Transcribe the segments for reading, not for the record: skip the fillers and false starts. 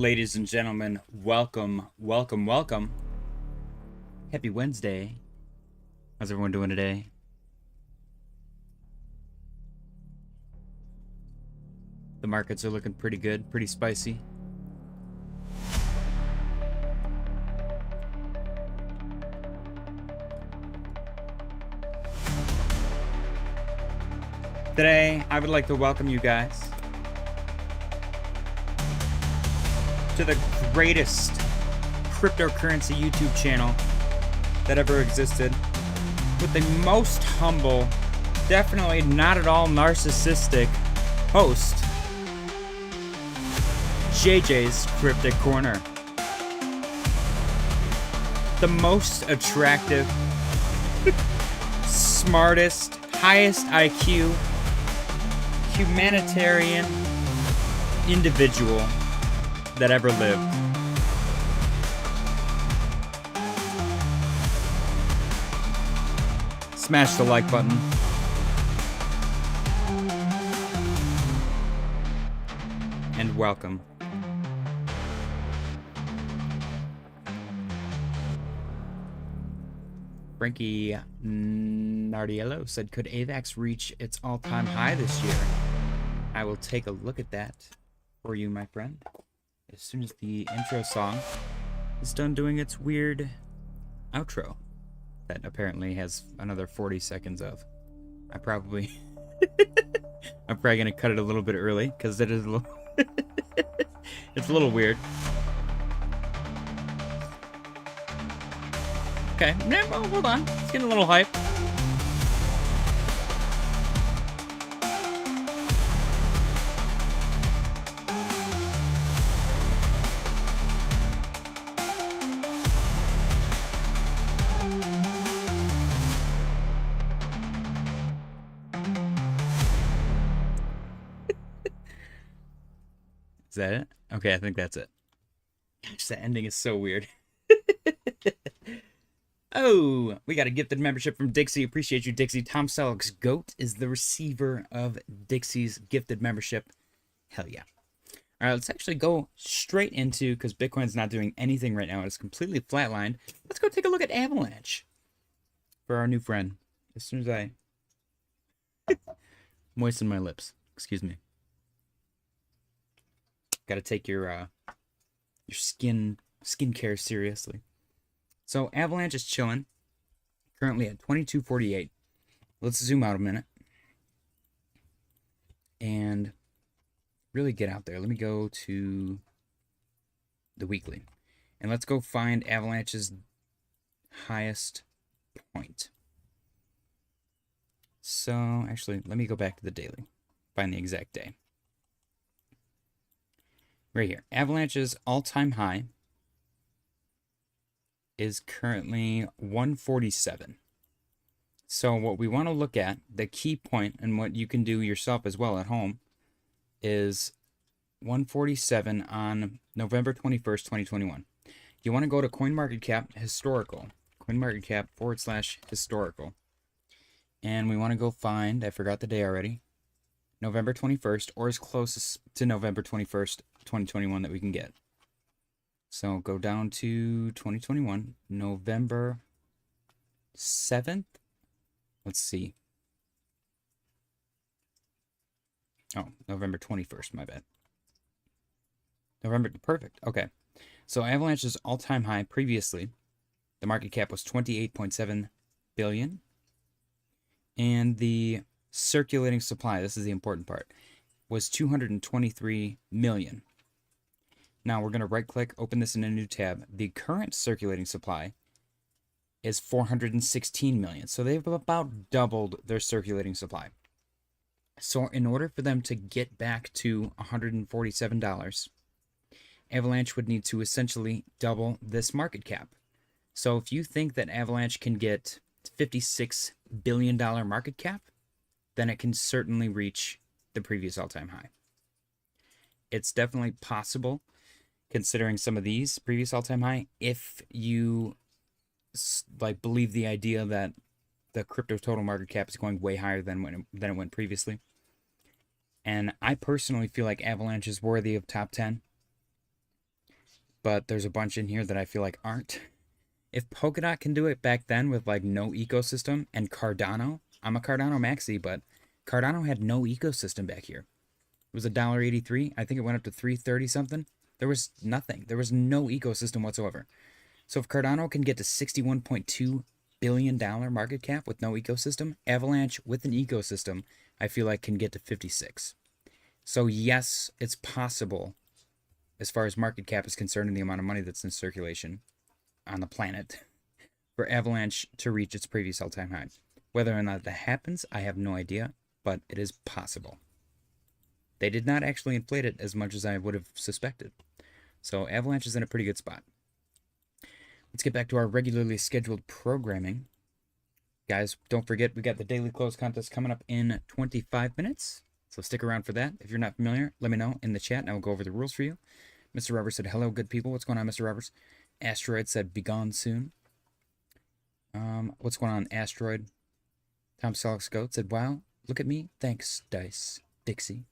Ladies and gentlemen, welcome. Happy Wednesday. How's everyone doing today? The markets are looking pretty good, pretty spicy. Today, I would like to welcome you guys to the greatest cryptocurrency YouTube channel that ever existed, with the most humble, definitely not at all narcissistic host, JJ's Cryptic Corner. The most attractive, smartest, highest IQ, humanitarian individual that ever lived. Smash the like button. And welcome. Frankie Nardiello said, could AVAX reach its all-time high this year? I will take a look at that for you, my friend, as soon as the intro song is done doing its weird outro that apparently has another 40 seconds of. I'm probably gonna cut it a little bit early because it is a little it's a little weird. Okay, well, hold on. It's getting a little hype. Is that it? Okay, I think that's it. Gosh, that ending is so weird. Oh, we got a gifted membership from Dixie. Appreciate you, Dixie. Tom Selleck's GOAT is the receiver of Dixie's gifted membership. Hell yeah. All right, let's actually go straight into, because Bitcoin's not doing anything right now. It's completely flatlined. Let's go take a look at Avalanche for our new friend. As soon as I moisten my lips. Excuse me. Got to take your skincare seriously. So Avalanche is chilling, currently at 22.48. Let's zoom out a minute and really get out there. Let me go to the weekly, and let's go find Avalanche's highest point. So actually, let me go back to the daily, find the exact day. Right here, Avalanche's all-time high is currently 147. So what we want to look at, the key point, and what you can do yourself as well at home, is 147 on November 21st, 2021. You want to go to CoinMarketCap historical, CoinMarketCap /historical. And we want to go find, I forgot the day already, November 21st, or as close to November 21st, 2021 that we can get. So go down to 2021, November 7th. Let's see. Oh, November 21st, my bad. Perfect. Okay. So Avalanche's all-time high previously, the market cap was 28.7 billion. And the circulating supply, this is the important part, was 223 million. Now we're going to right click, open this in a new tab. The current circulating supply is 416 million. So they've about doubled their circulating supply. So in order for them to get back to $147, Avalanche would need to essentially double this market cap. So if you think that Avalanche can get $56 billion market cap, then it can certainly reach the previous all-time high. It's definitely possible, considering some of these previous all-time high, if you believe the idea that the crypto total market cap is going way higher than it went previously. And I personally feel like Avalanche is worthy of top 10. but there's a bunch in here that I feel like aren't. If Polkadot can do it back then with like no ecosystem, and Cardano, I'm a Cardano maxi, but Cardano had no ecosystem back here. It was $1.83. I think it went up to 330 something. There was nothing. There was no ecosystem whatsoever. So if Cardano can get to $61.2 billion market cap with no ecosystem, Avalanche with an ecosystem, I feel like can get to 56. So yes, it's possible as far as market cap is concerned and the amount of money that's in circulation on the planet for Avalanche to reach its previous all-time high. Whether or not that happens, I have no idea, but it is possible. They did not actually inflate it as much as I would have suspected. So Avalanche is in a pretty good spot. Let's get back to our regularly scheduled programming. Guys, don't forget, we got the daily close contest coming up in 25 minutes. So stick around for that. If you're not familiar, let me know in the chat and I will go over the rules for you. Mr. Roberts said, hello, good people. What's going on, Mr. Roberts? Asteroid said, be gone soon. What's going on, Asteroid? Tom Selleck's Goat said, wow, look at me. Thanks, Dice. Dixie.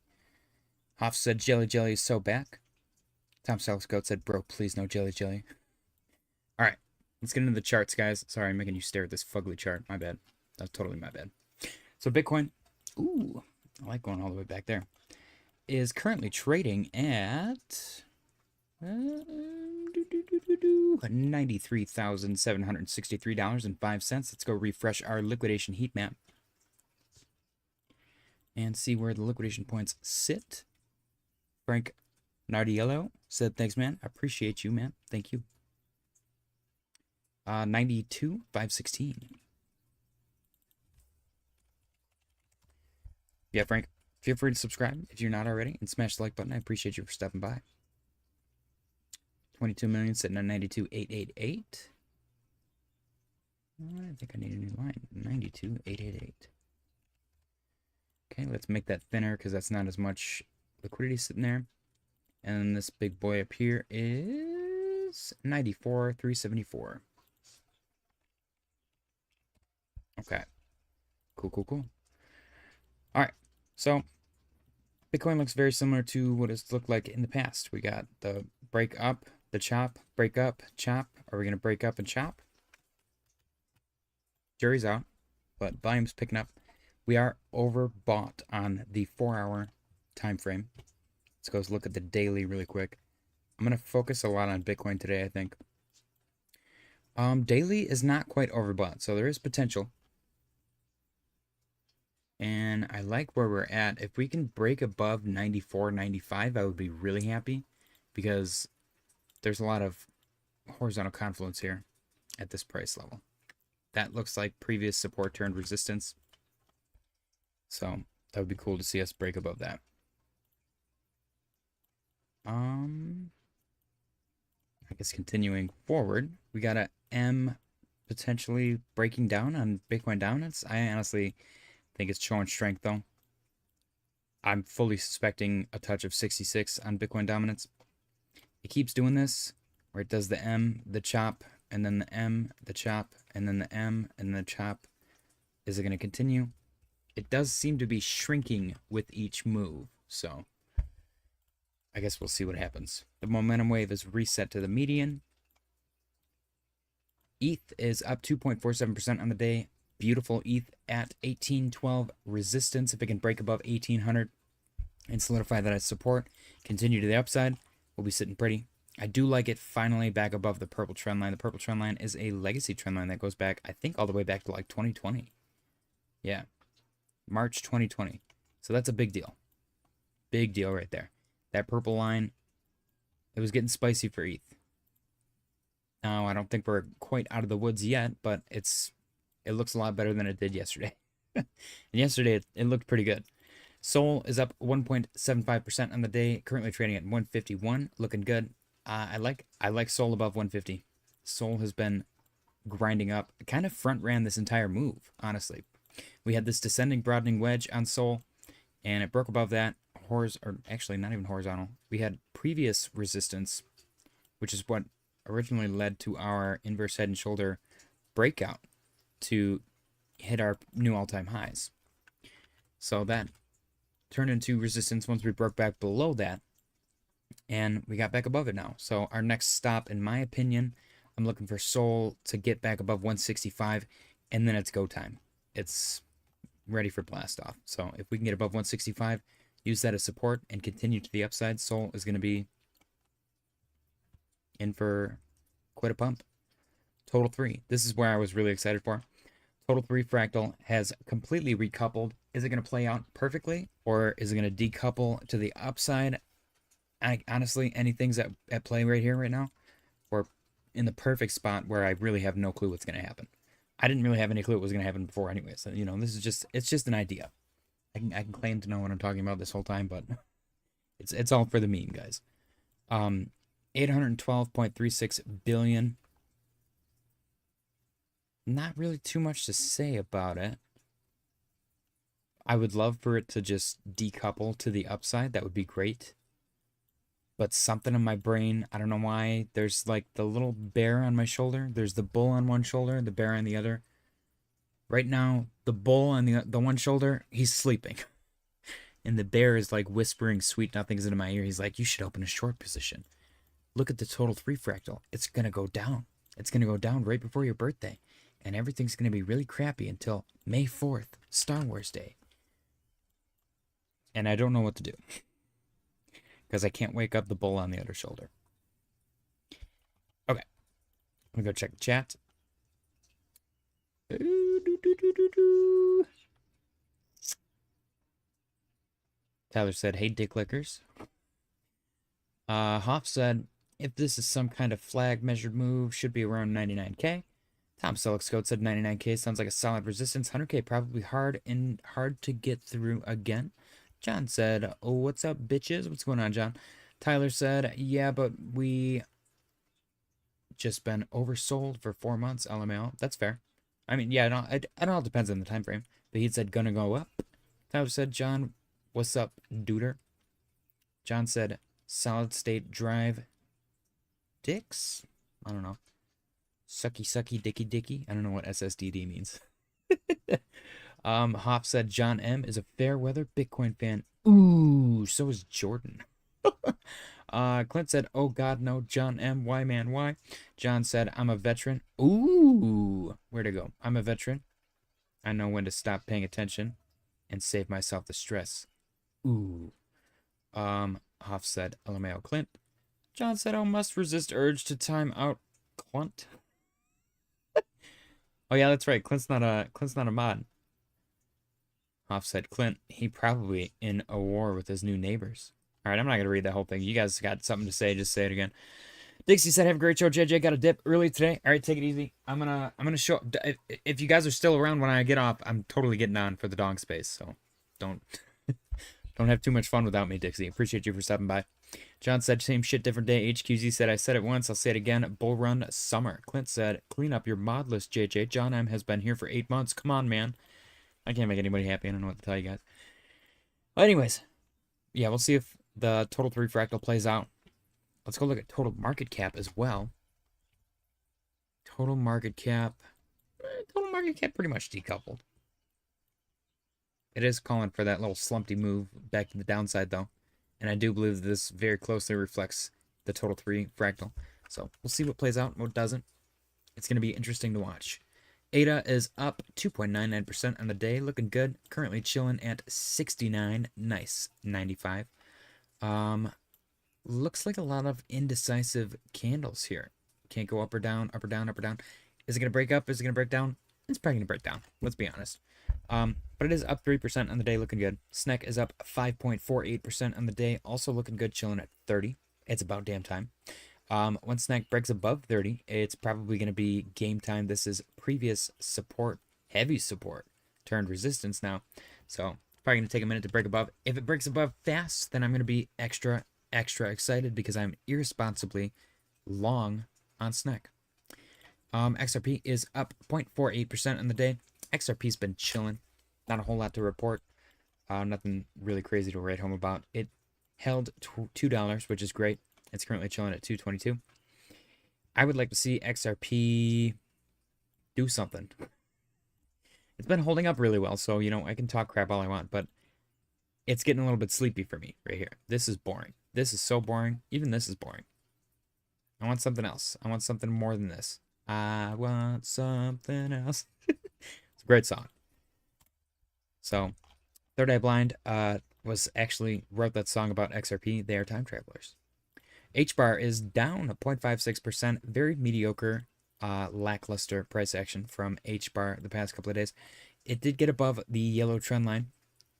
Hoff said, Jelly Jelly is so back. Tom Selleck's Goat said, bro, please no Jelly Jelly. All right, let's get into the charts, guys. Sorry, I'm making you stare at this fugly chart. My bad. That's totally my bad. So Bitcoin, ooh, I like going all the way back there, is currently trading at $93,763.05. Let's go refresh our liquidation heat map and see where the liquidation points sit. Frank Nardiello said, thanks, man. I appreciate you, man. Thank you. 92,516. Yeah, Frank, feel free to subscribe if you're not already and smash the like button. I appreciate you for stopping by. 22 million sitting at 92,888. I think I need a new line. 92,888. Okay, let's make that thinner because that's not as much liquidity sitting there. And then this big boy up here is 94,374. Okay. Cool. All right. So Bitcoin looks very similar to what it's looked like in the past. We got the break up, the chop, break up, chop. Are we going to break up and chop? Jury's out, but volume's picking up. We are overbought on the 4-hour time frame. Let's go look at the daily really quick. I'm going to focus a lot on Bitcoin today, I think. Daily is not quite overbought, so there is potential. And I like where we're at. If we can break above 94, 95, I would be really happy because there's a lot of horizontal confluence here at this price level. That looks like previous support turned resistance. So that would be cool to see us break above that. I guess continuing forward, we got a M potentially breaking down on Bitcoin dominance. I honestly think it's showing strength though. I'm fully suspecting a touch of 66 on Bitcoin dominance. It keeps doing this where it does the M, the chop, and then the M, the chop, and then the M, and the chop. Is it going to continue? It does seem to be shrinking with each move, so I guess we'll see what happens. The momentum wave is reset to the median. ETH is up 2.47% on the day. Beautiful ETH at 1812 resistance. If it can break above 1800 and solidify that as support, continue to the upside, we'll be sitting pretty. I do like it finally back above the purple trend line. The purple trend line is a legacy trend line that goes back, I think, all the way back to like 2020. Yeah, March 2020. So that's a big deal. Big deal right there. That purple line, it was getting spicy for ETH. Now, I don't think we're quite out of the woods yet, but it looks a lot better than it did yesterday. And yesterday, it looked pretty good. Sol is up 1.75% on the day, currently trading at 151, looking good. I like Sol above 150. Sol has been grinding up, kind of front ran this entire move, honestly. We had this descending broadening wedge on Sol, and it broke above that. Or actually not even horizontal. We had previous resistance, which is what originally led to our inverse head and shoulder breakout to hit our new all-time highs. So that turned into resistance once we broke back below that. And we got back above it now. So our next stop, in my opinion, I'm looking for Sol to get back above 165, and then it's go time. It's ready for blast off. So if we can get above 165, use that as support and continue to the upside, Sol is going to be in for quite a pump. Total 3. This is where I was really excited for. Total 3 Fractal has completely recoupled. Is it going to play out perfectly, or is it going to decouple to the upside? Honestly, anything's at play right here, right now. We're in the perfect spot where I really have no clue what's going to happen. I didn't really have any clue what was going to happen before anyway. So, you know, this is just, it's just an idea. I can claim to know what I'm talking about this whole time, but it's all for the meme, guys. 812.36 billion. Not really too much to say about it. I would love for it to just decouple to the upside. That would be great. But something in my brain, I don't know why, there's like the little bear on my shoulder. There's the bull on one shoulder, the bear on the other. Right now, the bull on the one shoulder, he's sleeping. And the bear is like whispering sweet nothings into my ear. He's like, you should open a short position. Look at the total 3 fractal. It's going to go down. It's going to go down right before your birthday. And everything's going to be really crappy until May 4th, Star Wars Day. And I don't know what to do. Because I can't wake up the bull on the other shoulder. Okay. I'm going to go check the chat. Tyler said, hey, dick lickers. Hoff said, if this is some kind of flag measured move, should be around 99k. Tom Selexcoat said 99k sounds like a solid resistance. 100k probably hard to get through again. John said, oh, what's up, bitches? What's going on, John? Tyler said, yeah, but we just been oversold for 4 months, LMAO. That's fair. I mean, yeah, it all depends on the time frame. But he said, gonna go up. Tyler said, John, what's up, duder? John said, solid state drive dicks? I don't know. Sucky, sucky, dicky, dicky. I don't know what SSDD means. Hop said John M is a fair weather Bitcoin fan. Ooh, so is Jordan. Clint said, oh God, no, John M. Why, man, why? John said, I'm a veteran. Ooh, where'd it go? I'm a veteran. I know when to stop paying attention and save myself the stress. Ooh. Hoff said, LMAO Clint. John said, oh, must resist urge to time out Clint. Oh yeah, that's right. Clint's not a mod. Hoff said, Clint, he probably in a war with his new neighbors. All right, I'm not going to read that whole thing. You guys got something to say, just say it again. Dixie said, have a great show. JJ got a dip early today. All right, take it easy. I'm going to show, if you guys are still around when I get off, I'm totally getting on for the dog space. So don't have too much fun without me, Dixie. Appreciate you for stopping by. John said, same shit, different day. HQZ said, I said it once, I'll say it again. Bull run summer. Clint said, clean up your mod list, JJ. John M has been here for 8 months. Come on, man. I can't make anybody happy. I don't know what to tell you guys. Well, anyways, yeah, we'll see if the total 3 fractal plays out. Let's go look at total market cap as well. Total market cap pretty much decoupled. It is calling for that little slumpy move back to the downside, though. And I do believe this very closely reflects the total 3 fractal. So we'll see what plays out and what doesn't. It's going to be interesting to watch. ADA is up 2.99% on the day. Looking good. Currently chilling at 69. Nice. 95. Looks like a lot of indecisive candles here. Can't go up or down, up or down, up or down. Is it going to break up? Is it going to break down? It's probably going to break down. Let's be honest. But it is up 3% on the day, looking good. SNEK is up 5.48% on the day, also looking good, chilling at 30. It's about damn time. Once SNEK breaks above 30, it's probably going to be game time. This is previous support, heavy support, turned resistance now. So probably going to take a minute to break above. If it breaks above fast, then I'm going to be extra excited because I'm irresponsibly long on SNEK. XRP is up 0.48% on the day. XRP's been chilling. Not a whole lot to report. Nothing really crazy to write home about. It held $2, which is great. It's currently chilling at $2.22. I would like to see XRP do something. It's been holding up really well, so, you know, I can talk crap all I want, but it's getting a little bit sleepy for me right here. This is boring. This is so boring. Even this is boring. I want something else. I want something more than this. I want something else. It's a great song. So, Third Eye Blind was actually wrote that song about XRP. They are time travelers. HBAR is down 0.56%. Very mediocre, lackluster price action from HBAR the past couple of days. It did get above the yellow trend line,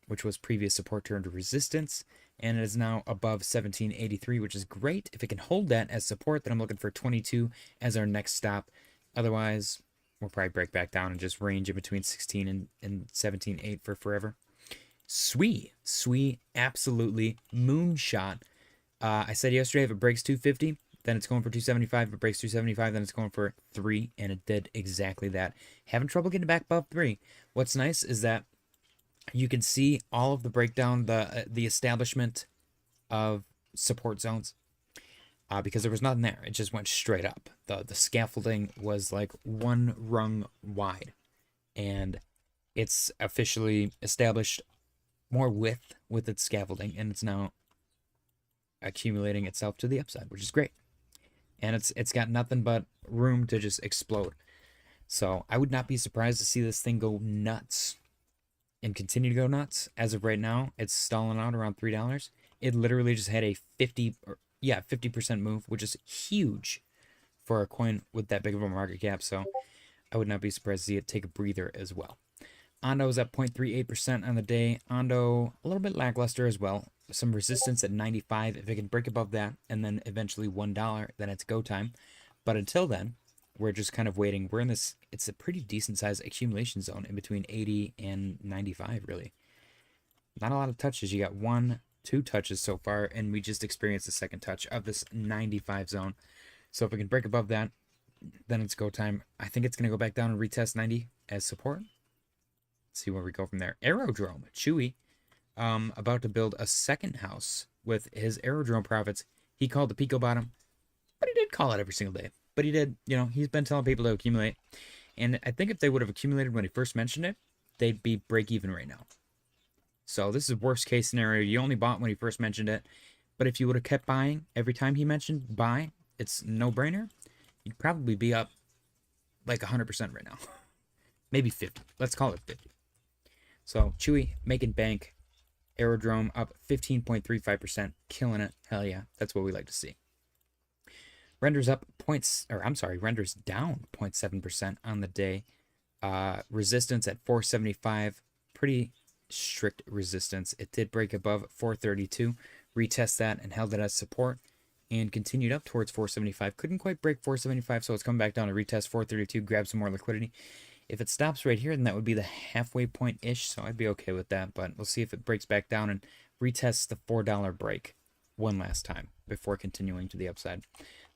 which was previous support turned to resistance, and it is now above 1783, which is great. If it can hold that as support, then I'm looking for 22 as our next stop. Otherwise, we'll probably break back down and just range in between 16 and 17.8 for forever. SWE, absolutely moonshot. I said yesterday if it breaks 250, then it's going for 275. If it breaks 275, then it's going for 3, and it did exactly that. Having trouble getting back above 3. What's nice is that you can see all of the breakdown, the establishment of support zones, because there was nothing there. It just went straight up. The scaffolding was like one rung wide, and it's officially established more width with its scaffolding, and it's now accumulating itself to the upside, which is great. And it's got nothing but room to just explode. So I would not be surprised to see this thing go nuts and continue to go nuts. As of right now, it's stalling out around $3. It literally just had a 50% move, which is huge for a coin with that big of a market cap. So I would not be surprised to see it take a breather as well. Ondo is at 0.38% on the day. Ondo a little bit lackluster as well. Some resistance at 95. If it can break above that and then eventually $1, then it's go time. But until then, we're just kind of waiting. We're in this, it's a pretty decent sized accumulation zone in between 80 and 95, really. Not a lot of touches. You got 1, 2 touches so far, and we just experienced the second touch of this 95 zone. So if we can break above that, then it's go time. I think it's going to go back down and retest 90 as support. Let's see where we go from there. Aerodrome, Chewy, about to build a second house with his Aerodrome profits. He called the Pico bottom, but he did call it every single day. But he did, you know, he's been telling people to accumulate. And I think if they would have accumulated when he first mentioned it, they'd be break even right now. So this is worst case scenario. You only bought when he first mentioned it. But if you would have kept buying every time he mentioned buy, it's no brainer. You'd probably be up like 100% right now. Maybe 50. Let's call it 50. So Chewy making bank. Aerodrome up 15.35%. Killing it. Hell yeah. That's what we like to see. Renders up renders down 0.7% on the day. Resistance at 475. Pretty strict resistance. It did break above 432. Retest that and held it as support. And continued up towards 475. Couldn't quite break 475, so it's coming back down to retest 432, grab some more liquidity. If it stops right here, then that would be the halfway point-ish, so I'd be okay with that. But we'll see if it breaks back down and retests the $4 break one last time before continuing to the upside.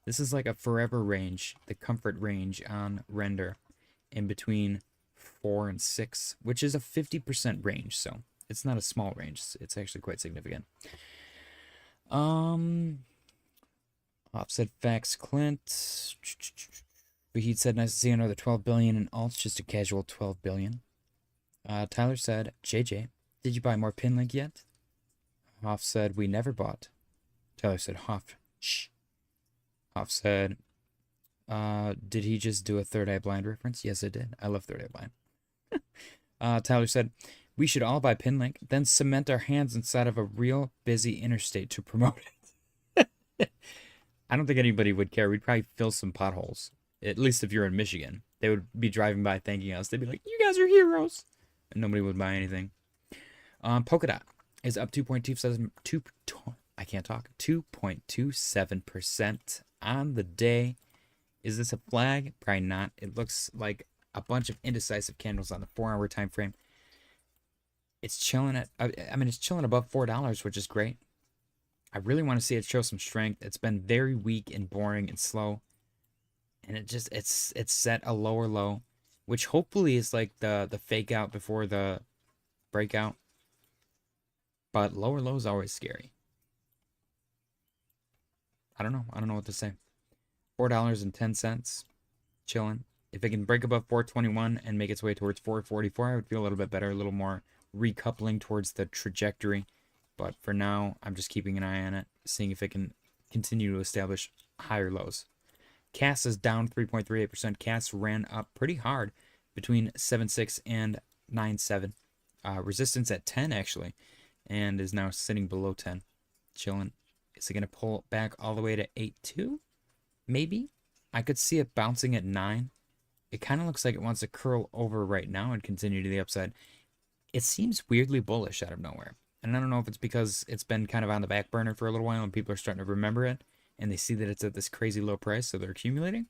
This is like a forever range, the comfort range on render in between 4 and 6, which is a 50% range, so it's not a small range. It's actually quite significant. Offset facts, Clint. He said, nice to see another 12 billion in alts, just a casual 12 billion. Tyler said, JJ, did you buy more Pinlink yet? Hoff said, we never bought. Tyler said, Hoff, shh. Hoff said, did he just do a Third Eye Blind reference? Yes, I did. I love Third Eye Blind. Tyler said, we should all buy Pinlink, then cement our hands inside of a real busy interstate to promote it. I don't think anybody would care. We'd probably fill some potholes. At least if you're in Michigan. They would be driving by thanking us. They'd be like, you guys are heroes. And nobody would buy anything. Polkadot is up 2.27% on the day. Is this a flag? Probably not. It looks like a bunch of indecisive candles on the 4-hour time frame. It's chilling at, it's chilling above $4, which is great. I really want to see it show some strength. It's been very weak and boring and slow. And it's set a lower low, which hopefully is like the fake out before the breakout. But lower low is always scary. I don't know what to say. $4.10, chilling. If it can break above 421 and make its way towards 444, I would feel a little bit better, a little more recoupling towards the trajectory. But for now, I'm just keeping an eye on it. seeing if it can continue to establish higher lows. CAS is down 3.38%. CAS ran up pretty hard between 7.6 and 9.7. Resistance at 10 actually, and is now sitting below 10. Chilling. Is it going to pull back all the way to 8.2? Maybe. I could see it bouncing at 9. It kind of looks like it wants to curl over right now and continue to the upside. It seems weirdly bullish out of nowhere. And I don't know if it's because it's been kind of on the back burner for a little while and people are starting to remember it and they see that it's at this crazy low price, so they're accumulating.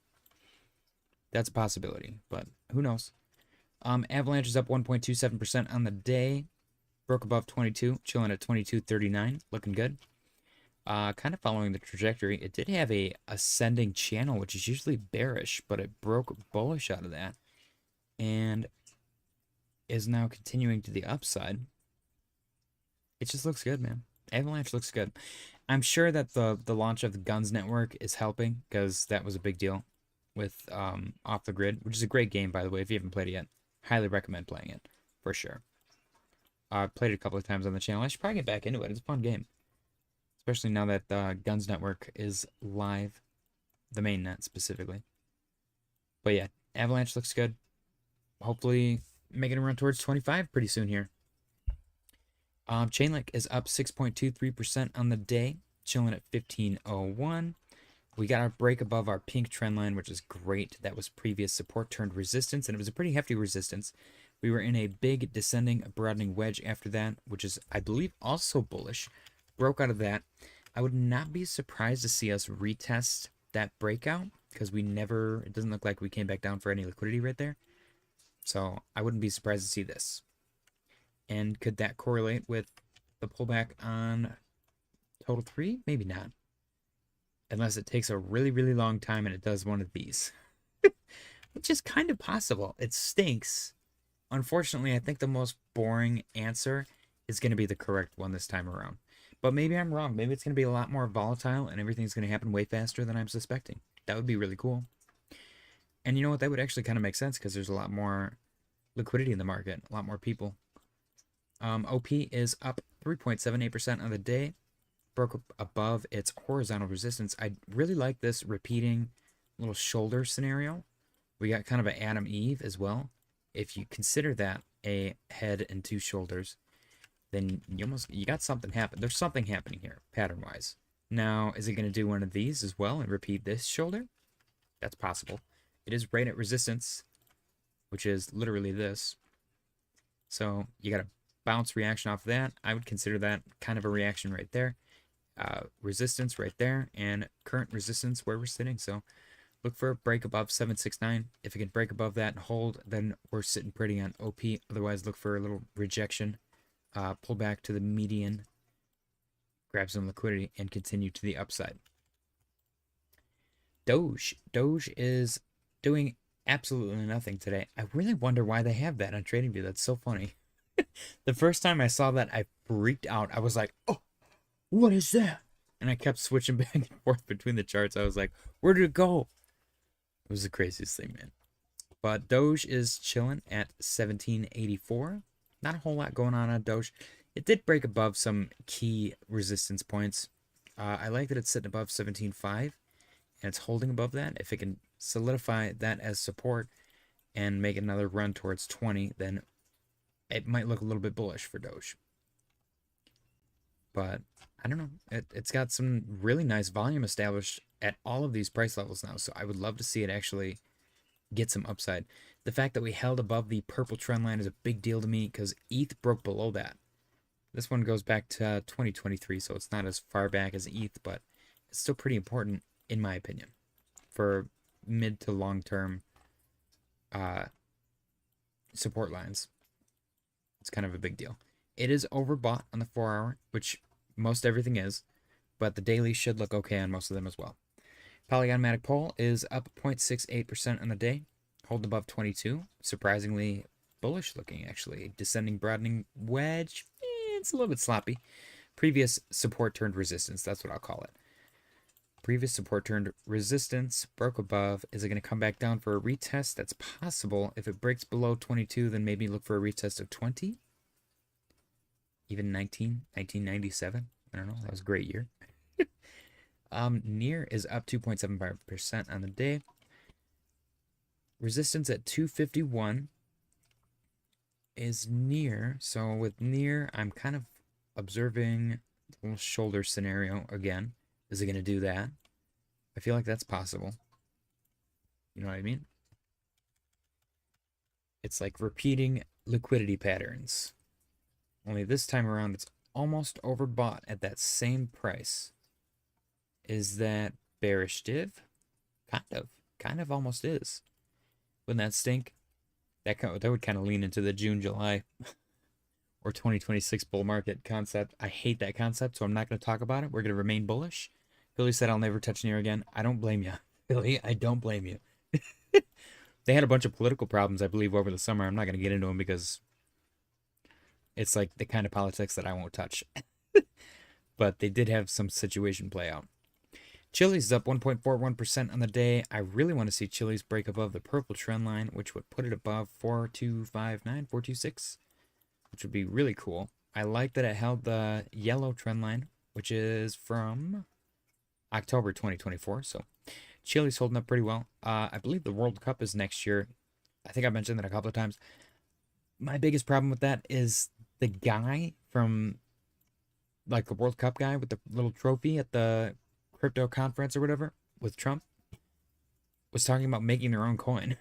That's a possibility, but who knows? Avalanche is up 1.27% on the day. Broke above 22, chilling at 22.39, looking good. Kind of following the trajectory. It did have a ascending channel, which is usually bearish, but it broke bullish out of that and is now continuing to the upside. It just looks good, man. Avalanche looks good. I'm sure that the launch of the Guns Network is helping because that was a big deal with Off the Grid, which is a great game, by the way. If you haven't played it yet, highly recommend playing it for sure. I've played it a couple of times on the channel. I should probably get back into it. It's a fun game, especially now that Guns Network is live, the main net specifically. But yeah, Avalanche looks good. Hopefully making a run towards 25 pretty soon here. Chainlink is up 6.23% on the day, chilling at 15.01. We got our break above our pink trend line, which is great. That was previous support turned resistance, and it was a pretty hefty resistance. We were in a big descending broadening wedge after that, which is, I believe, also bullish. Broke out of that. I would not be surprised to see us retest that breakout because it doesn't look like we came back down for any liquidity right there. So I wouldn't be surprised to see this. And could that correlate with the pullback on total 3? Maybe not. Unless it takes a really, really long time and it does one of these. Which is kind of possible. It stinks. Unfortunately, I think the most boring answer is going to be the correct one this time around. But maybe I'm wrong. Maybe it's going to be a lot more volatile and everything's going to happen way faster than I'm suspecting. That would be really cool. And you know what? That would actually kind of make sense because there's a lot more liquidity in the market. A lot more people. OP is up 3.78% on the day. Broke above its horizontal resistance. I really like this repeating little shoulder scenario. We got kind of an Adam Eve as well. If you consider that a head and two shoulders, then you got something happen. There's something happening here, pattern-wise. Now, is it going to do one of these as well and repeat this shoulder? That's possible. It is right at resistance, which is literally this. So you got a bounce reaction off of that. I would consider that kind of a reaction right there. Resistance right there, and current resistance where we're sitting. So look for a break above 769. If it can break above that and hold, then we're sitting pretty on OP. Otherwise, look for a little rejection, pull back to the median, grab some liquidity, and continue to the upside. Doge is doing absolutely nothing today. I really wonder why they have that on TradingView. That's so funny. The first time I saw that, I freaked out. I was like, oh, what is that? And I kept switching back and forth between the charts. I was like, where did it go? It was the craziest thing, man. But Doge is chilling at 1784. Not a whole lot going on Doge. It did break above some key resistance points. I like that it's sitting above 17.5 and it's holding above that. If it can solidify that as support and make another run towards 20, then it might look a little bit bullish for Doge. But I don't know. It's got some really nice volume established at all of these price levels now. So I would love to see it actually get some upside. The fact that we held above the purple trend line is a big deal to me because ETH broke below that. This one goes back to 2023, so it's not as far back as ETH, but it's still pretty important, in my opinion, for mid to long-term support lines. It's kind of a big deal. It is overbought on the 4-hour, which most everything is, but the daily should look okay on most of them as well. Polygon Matic Pole is up 0.68% on the day, holding above 22. Surprisingly bullish looking, actually. Descending, broadening wedge. It's a little bit sloppy. Previous support turned resistance. That's what I'll call it. Previous support turned resistance. Broke above. Is it going to come back down for a retest? That's possible. If it breaks below 22, then maybe look for a retest of 20. Even 1997. I don't know. That was a great year. Near is up 2.75% on the day. Resistance at 251 is near. So with near, I'm kind of observing the little shoulder scenario again. Is it going to do that? I feel like that's possible. You know what I mean? It's like repeating liquidity patterns. Only this time around, it's almost overbought at that same price. Is that bearish div? Kind of almost is. Wouldn't that stink? That would kind of lean into the June, July, or 2026 bull market concept. I hate that concept, so I'm not going to talk about it. We're going to remain bullish. Philly said I'll never touch near again. I don't blame you, Philly. I don't blame you. They had a bunch of political problems, I believe, over the summer. I'm not going to get into them because it's like the kind of politics that I won't touch. But they did have some situation play out. Chili's up 1.41% on the day. I really want to see Chili's break above the purple trend line, which would put it above 4259, 426, which would be really cool. I like that it held the yellow trend line, which is from October 2024. So Chili's holding up pretty well. I believe the World Cup is next year. I think I mentioned that a couple of times. My biggest problem with that is the guy from, like, the World Cup guy with the little trophy at the crypto conference or whatever with Trump was talking about making their own coin.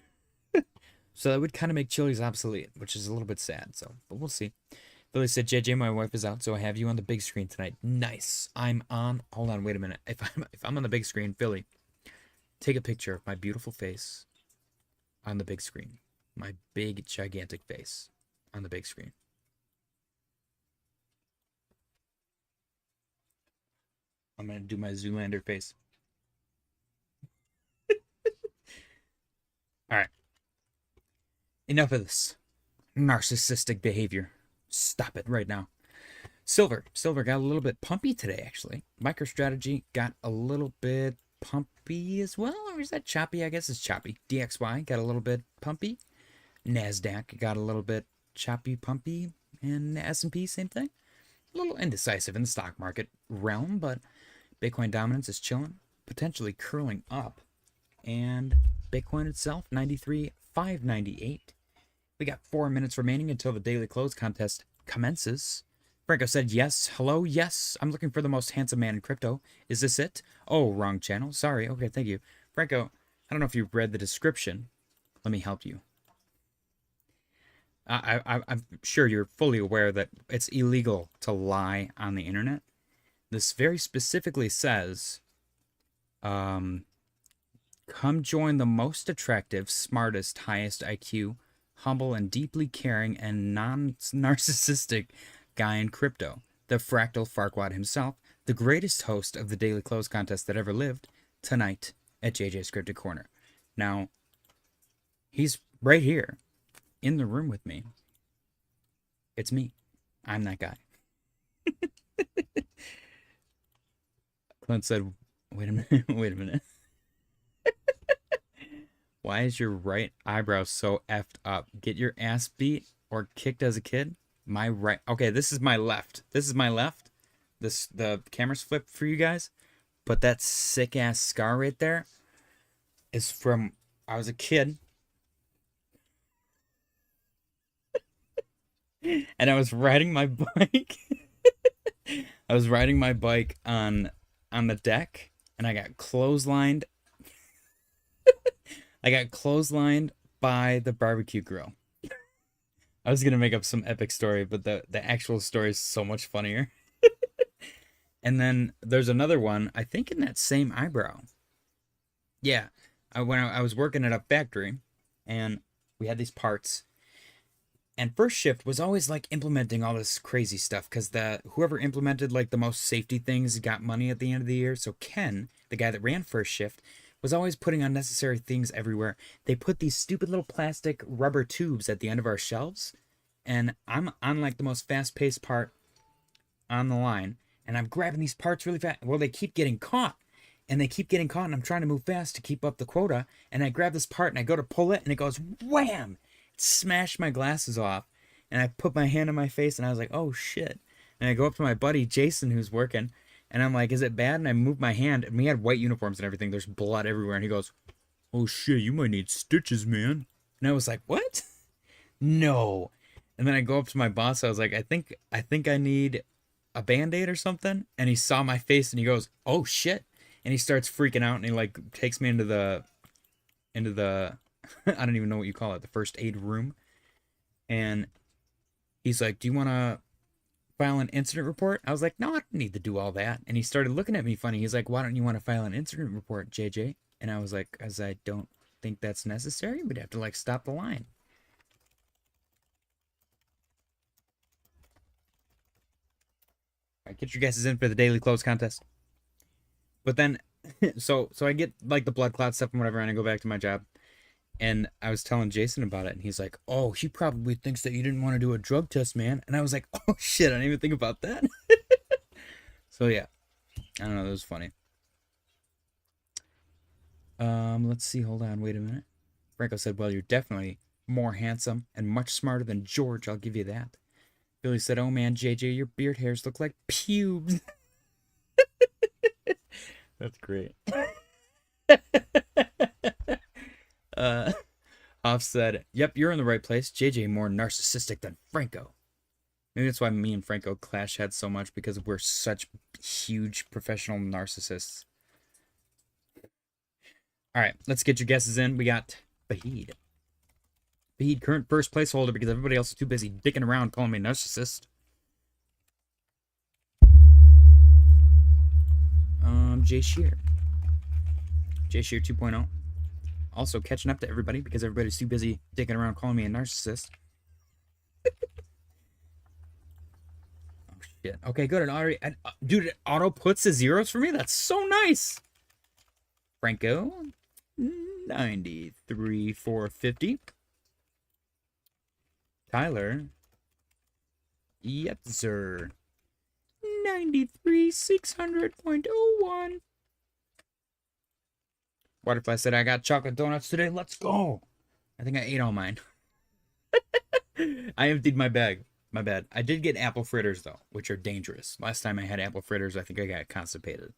So that would kind of make Chili's obsolete, which is a little bit sad. So, but we'll see. Billy said, JJ, my wife is out, so I have you on the big screen tonight. Nice. I'm on. Hold on, wait a minute. If I'm on the big screen, Philly, take a picture of my beautiful face on the big screen. My big, gigantic face on the big screen. I'm going to do my Zoolander face. All right. Enough of this narcissistic behavior. Stop it right now. Silver got a little bit pumpy today, actually. MicroStrategy got a little bit pumpy as well. Or is that choppy? I guess it's choppy. DXY got a little bit pumpy. NASDAQ got a little bit choppy, pumpy. And S&P, same thing. A little indecisive in the stock market realm, but Bitcoin dominance is chilling, potentially curling up. And Bitcoin itself, 93,598. We got 4 minutes remaining until the daily close contest commences. Franco said, yes. Hello, yes. I'm looking for the most handsome man in crypto. Is this it? Oh, wrong channel. Sorry. Okay, thank you. Franco, I don't know if you've read the description. Let me help you. I'm sure you're fully aware that it's illegal to lie on the internet. This very specifically says, come join the most attractive, smartest, highest IQ, humble and deeply caring and non-narcissistic guy in crypto, the Fractal Farquaad himself, the greatest host of the daily close contest that ever lived, tonight at JJ's Cryptic Corner. Now, he's right here in the room with me. It's me. I'm that guy. Clint said, wait a minute, wait a minute. Why is your right eyebrow so effed up? Get your ass beat or kicked as a kid? My right. Okay, this is my left. This is my left. The camera's flipped for you guys. But that sick ass scar right there is from I was a kid. And I was riding my bike. I was riding my bike on the deck and I got clotheslined. I got clotheslined by the barbecue grill. I was going to make up some epic story, but the actual story is so much funnier. And then there's another one, I think in that same eyebrow. Yeah, when I was working at a factory, and we had these parts, and first shift was always like implementing all this crazy stuff, because whoever implemented like the most safety things got money at the end of the year. So Ken, the guy that ran first shift, was always putting unnecessary things everywhere. They put these stupid little plastic rubber tubes at the end of our shelves, and I'm on like the most fast-paced part on the line, and I'm grabbing these parts really fast. Well, they keep getting caught, and I'm trying to move fast to keep up the quota, and I grab this part, and I go to pull it, and it goes wham! It smashed my glasses off, and I put my hand on my face, and I was like, oh, shit. And I go up to my buddy, Jason, who's working, And I'm like, is it bad? And I move my hand, and we had white uniforms and everything. There's blood everywhere. And he goes, oh shit, you might need stitches, man. And I was like, what? No. And then I go up to my boss. I was like, I think I need a Band-Aid or something. And he saw my face and he goes, oh shit. And he starts freaking out and he like takes me into the I don't even know what you call it, the first aid room. And he's like, do you want to file an incident report? I was like, no, I don't need to do all that. And he started looking at me funny. He's like, why don't you want to file an incident report, JJ? And I was like, as I don't think that's necessary. We'd have to like stop the line. All right, get your guesses in for the daily close contest. But then, so I get like the blood clot stuff and whatever, and I go back to my job. And I was telling Jason about it, and he's like, oh, he probably thinks that you didn't want to do a drug test, man. And I was like, oh shit, I didn't even think about that. So yeah, I don't know, that was funny. Let's see, hold on, wait a minute. Franco said, well, you're definitely more handsome and much smarter than George, I'll give you that. Billy said, oh man, JJ, your beard hairs look like pubes. That's great. Hoff said, yep, you're in the right place. JJ more narcissistic than Franco. Maybe that's why me and Franco clash heads so much, because we're such huge professional narcissists. All right, let's get your guesses in. We got Fahid. Fahid, current first place holder, because everybody else is too busy dicking around calling me narcissist. Jay Shear. Jay Shear 2.0. Also catching up to everybody because everybody's too busy dicking around calling me a narcissist. Oh shit. Okay, good. Dude, it auto puts the zeros for me. That's so nice. Franco, 93,450. Tyler, yep, sir. 93,600.01. Waterfly said, I got chocolate donuts today. Let's go. I think I ate all mine. I emptied my bag. My bad. I did get apple fritters, though, which are dangerous. Last time I had apple fritters, I think I got constipated.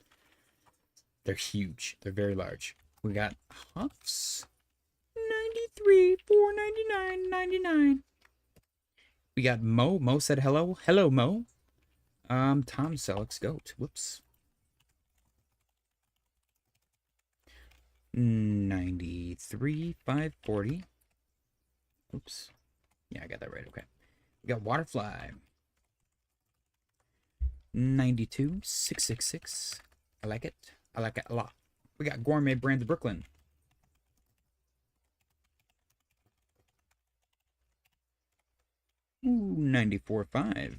They're huge. They're very large. We got Huffs. 93,499.99. We got Mo. Mo said hello. Hello, Mo. Tom Selleck's goat. Whoops. 93,540. Oops. Yeah, I got that right. Okay. We got Waterfly. 92,666. I like it. I like it a lot. We got Gourmet Brands Brooklyn. Ooh, 94.5.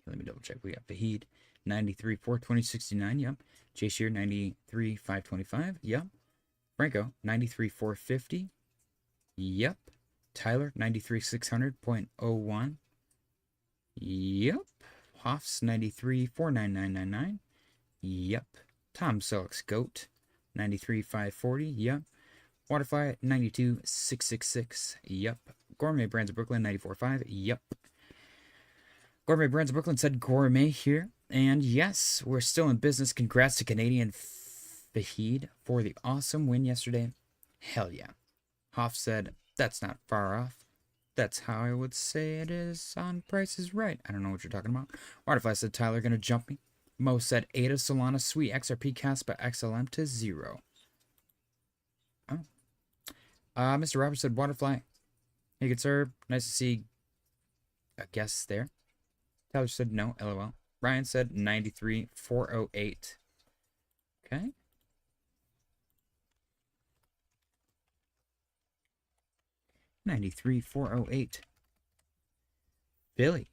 Let me double check. We got Fahid, 93,420.69. Yep. Jay Shear, 93,525. Yep. Franco, 93,450. Yep. Tyler, 93,600.01. Yep. Hoffs, 93,499.99. Yep. Tom Selleck's goat, 93,540. Yep. Waterfly, 92,666. Yep. Gourmet Brands of Brooklyn, 94.5. Yep. Gourmet Brands of Brooklyn said gourmet here. And yes, we're still in business. Congrats to Canadian Fahid for the awesome win yesterday. Hell yeah. Hoff said, that's not far off. That's how I would say it is on Price is Right. I don't know what you're talking about. Waterfly said, Tyler gonna jump me. Mo said, ADA Solana Sweet XRP Caspa XLM to 0. Oh. Mr. Roberts said, Waterfly. Hey, good sir. Nice to see a guest there. Tyler said no, LOL. Ryan said 93,408. Okay. $93,408. Billy.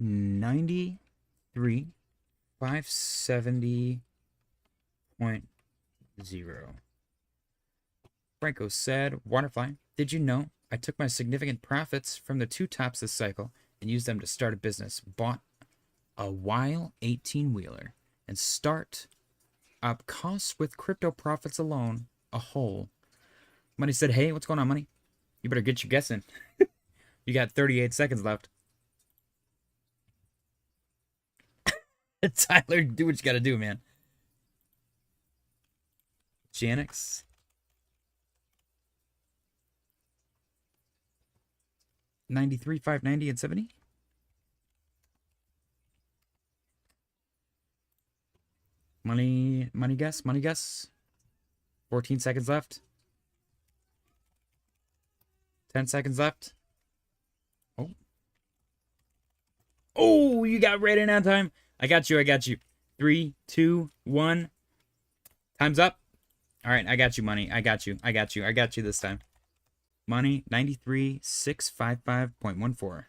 93,570.0. Franco said, Waterfly, did you know I took my significant profits from the two tops this cycle and used them to start a business? Bought a Weil 18-wheeler and start up costs with crypto profits alone a whole. Money said, hey, what's going on, Money? You better get your guess in. You got 38 seconds left. Tyler, do what you gotta do, man. Janix. $93, $5.90, and $70. Money guess. 14 seconds left. 10 seconds left. Oh. Oh, you got right in on time. I got you. 3, 2, 1. Time's up. All right, I got you, Money. I got you this time. Money, 93,655.14.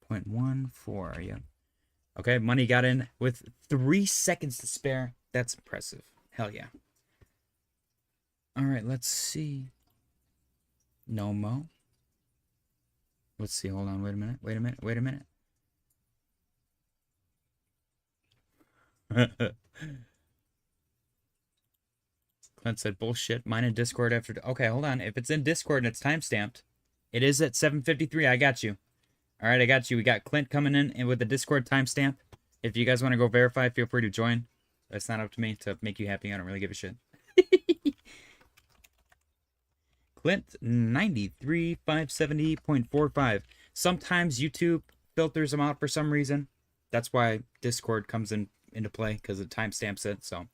0.14, yeah. Okay, Money got in with 3 seconds to spare. That's impressive. Hell yeah. All right, let's see. No mo. Let's see. Hold on. Wait a minute. Clint said bullshit. Mine in Discord after. Okay, hold on. If it's in Discord and it's timestamped, it is at 7:53. I got you. All right, I got you. We got Clint coming in and with the Discord timestamp. If you guys want to go verify, feel free to join. That's not up to me to make you happy. I don't really give a shit. Clint, 93,570.45. Sometimes YouTube filters them out for some reason. That's why Discord comes into play, because it timestamps it. So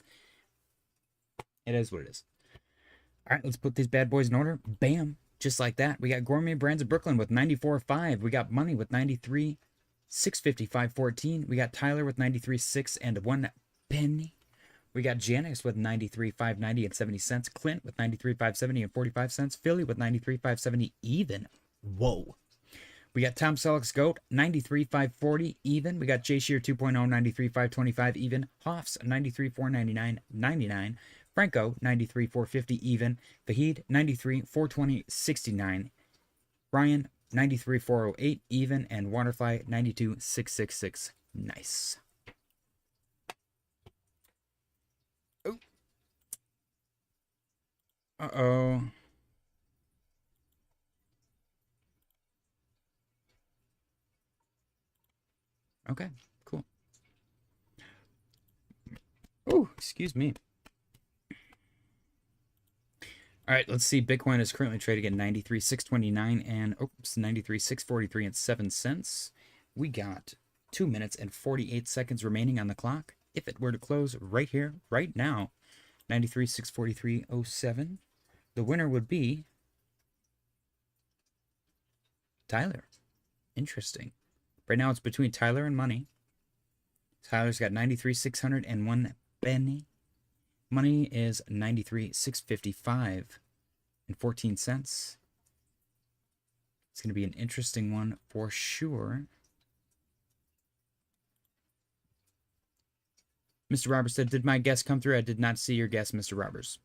it is what it is. All right, let's put these bad boys in order. Bam. Just like that. We got Gourmet Brands of Brooklyn with 94.5. We got Money with 93,655.14. We got Tyler with 93.6 and 1 penny. We got Janix with 93,590 and 70 cents. Clint with 93,570 and 45 cents. Philly with 93,570 even. Whoa. We got Tom Selleck's Goat, 93,540 even. We got Jay Shear 2.0, 93,525 even. Hoffs, 93,499.99. Franco, 93,450 even. Fahid, 93,420.69. Ryan, 93,408 even. And Waterfly, 92,666. Nice. Oh. Uh-oh. Okay, cool. Oh, excuse me. All right, let's see. Bitcoin is currently trading at 93,629 and 93,643 and 7 cents. We got 2 minutes and 48 seconds remaining on the clock. If it were to close right here, right now, 93,643.07, the winner would be Tyler. Interesting. Right now it's between Tyler and Money. Tyler's got 93,601 penny. Money is 93,655 and 14 cents. It's going to be an interesting one for sure. Mr. Roberts said, did my guess come through? I did not see your guess, Mr. Roberts.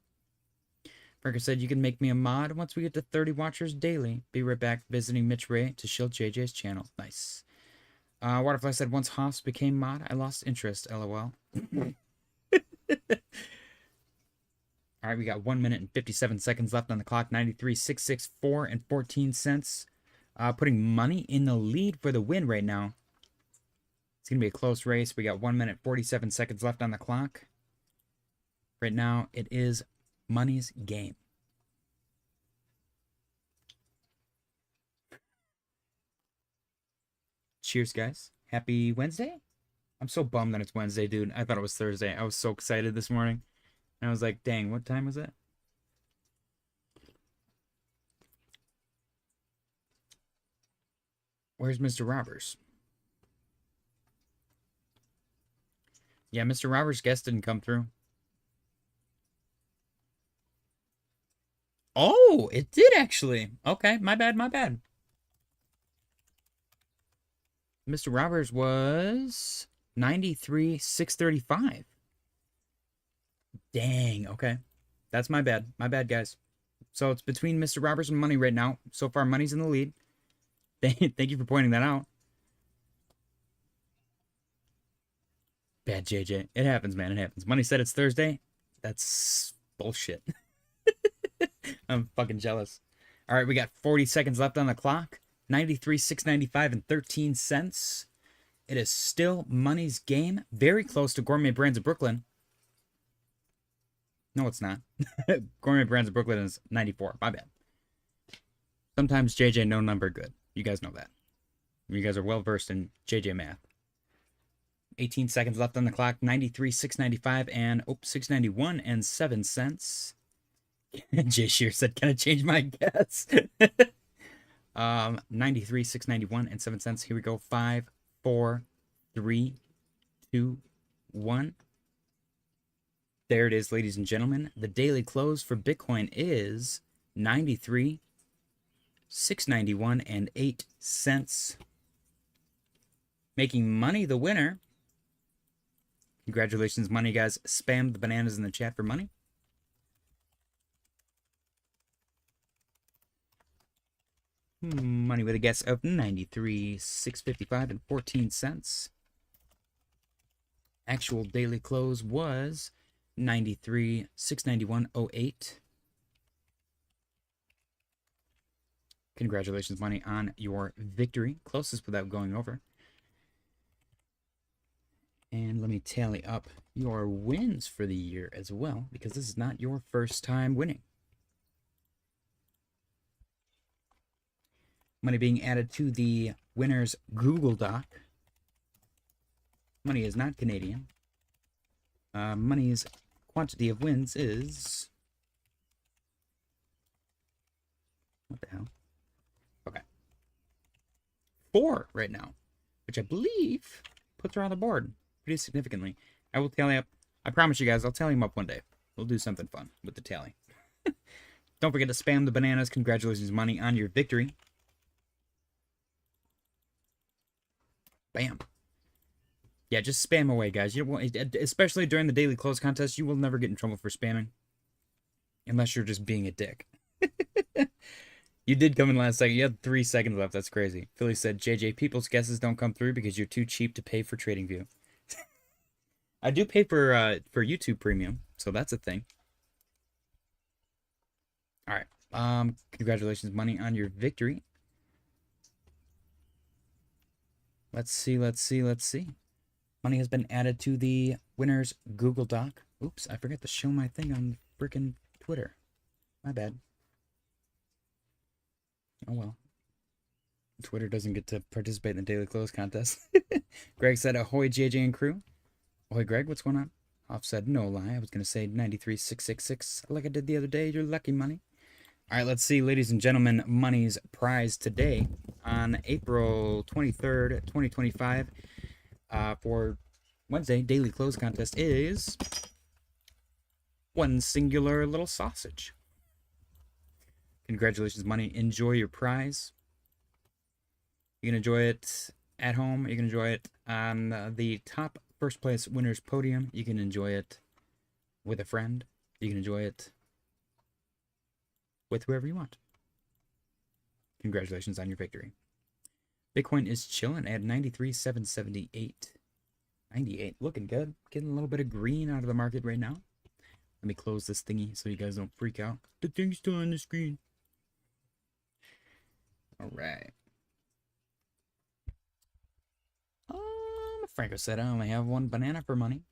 Franker said, you can make me a mod once we get to 30 watchers daily. Be right back visiting Mitch Ray to Shill JJ's channel. Nice. Waterfly said, once Hoffs became mod, I lost interest. LOL. All right, we got 1 minute and 57 seconds left on the clock. 93,664 and 14 cents. Putting Money in the lead for the win right now. It's going to be a close race. We got 1 minute 47 seconds left on the clock. Right now, it is Money's game. Cheers, guys. Happy Wednesday. I'm so bummed that it's Wednesday, dude. I thought it was Thursday. I was so excited this morning. And I was like, dang, what time was it? Where's Mr. Roberts? Yeah, Mr. Roberts' guest didn't come through. Oh, it did actually. Okay, my bad. Mr. Roberts was 93,635. Dang, okay. That's my bad. My bad, guys. So it's between Mr. Roberts and Money right now. So far, Money's in the lead. Thank you for pointing that out. Bad JJ. It happens, man. It happens. Money said it's Thursday. That's bullshit. I'm fucking jealous. All right, we got 40 seconds left on the clock. 93,695 and 13 cents. It is still money's game. Very close to Gourmet Brands of Brooklyn. No, it's not. Gourmet Brands of Brooklyn is 94. My bad. Sometimes JJ no number good. You guys know that. You guys are well versed in JJ math. 18 seconds left on the clock. 93,695 and 691 and 7 cents. Jay Shear said, "Can I change my guess?" 93,691 and 7 cents. Here we go. 5, 4, 3, 2, 1. There it is, ladies and gentlemen. The daily close for Bitcoin is 93,691 and 8 cents. Making money the winner. Congratulations, money guys. Spam the bananas in the chat for money. Money with a guess of 93,655 and 14 cents. Actual daily close was 93,691.08. Congratulations, money, on your victory. Closest without going over. And let me tally up your wins for the year as well, because this is not your first time winning. Money being added to the winner's Google Doc. Money is not Canadian. Money's quantity of wins is... what the hell? Okay. 4 right now, which I believe puts her on the board pretty significantly. I will tally up. I promise you guys, I'll tally them up one day. We'll do something fun with the tally. Don't forget to spam the bananas. Congratulations, money, on your victory. Bam. Yeah, just spam away, guys. You don't want, especially during the daily close contest, you will never get in trouble for spamming. Unless you're just being a dick. You did come in last second. You had 3 seconds left. That's crazy. Philly said, JJ, people's guesses don't come through because you're too cheap to pay for TradingView. I do pay for YouTube Premium, so that's a thing. All right. Congratulations, money, on your victory. Let's see. Money has been added to the winner's Google Doc. Oops, I forgot to show my thing on frickin' Twitter. My bad. Oh well. Twitter doesn't get to participate in the daily close contest. Greg said, ahoy, JJ and crew. Ahoy, Greg, what's going on? Off said, no lie. I was going to say 93,666 like I did the other day. You're lucky, money. All right, let's see, ladies and gentlemen, money's prize today on April 23rd, 2025 for Wednesday daily close contest is one singular little sausage. Congratulations, money. Enjoy your prize. You can enjoy it at home. You can enjoy it on the top first place winner's podium. You can enjoy it with a friend. You can enjoy it with whoever you want. Congratulations on your victory. Bitcoin is chilling at 93,778. 98, looking good. Getting a little bit of green out of the market right now. Let me close this thingy so you guys don't freak out. The thing's still on the screen. All right. Franco said I only have 1 banana for money.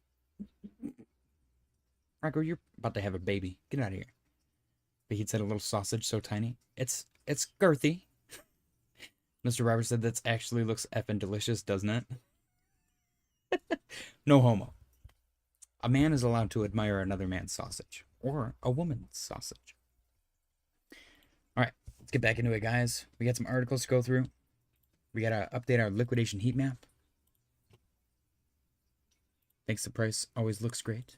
Franco, you're about to have a baby. Get out of here. But he said a little sausage so tiny. It's girthy. Mr. Roberts said that actually looks effing delicious, doesn't it? No homo. A man is allowed to admire another man's sausage. Or a woman's sausage. Alright, let's get back into it, guys. We got some articles to go through. We gotta update our liquidation heat map. Thinks the price always looks great.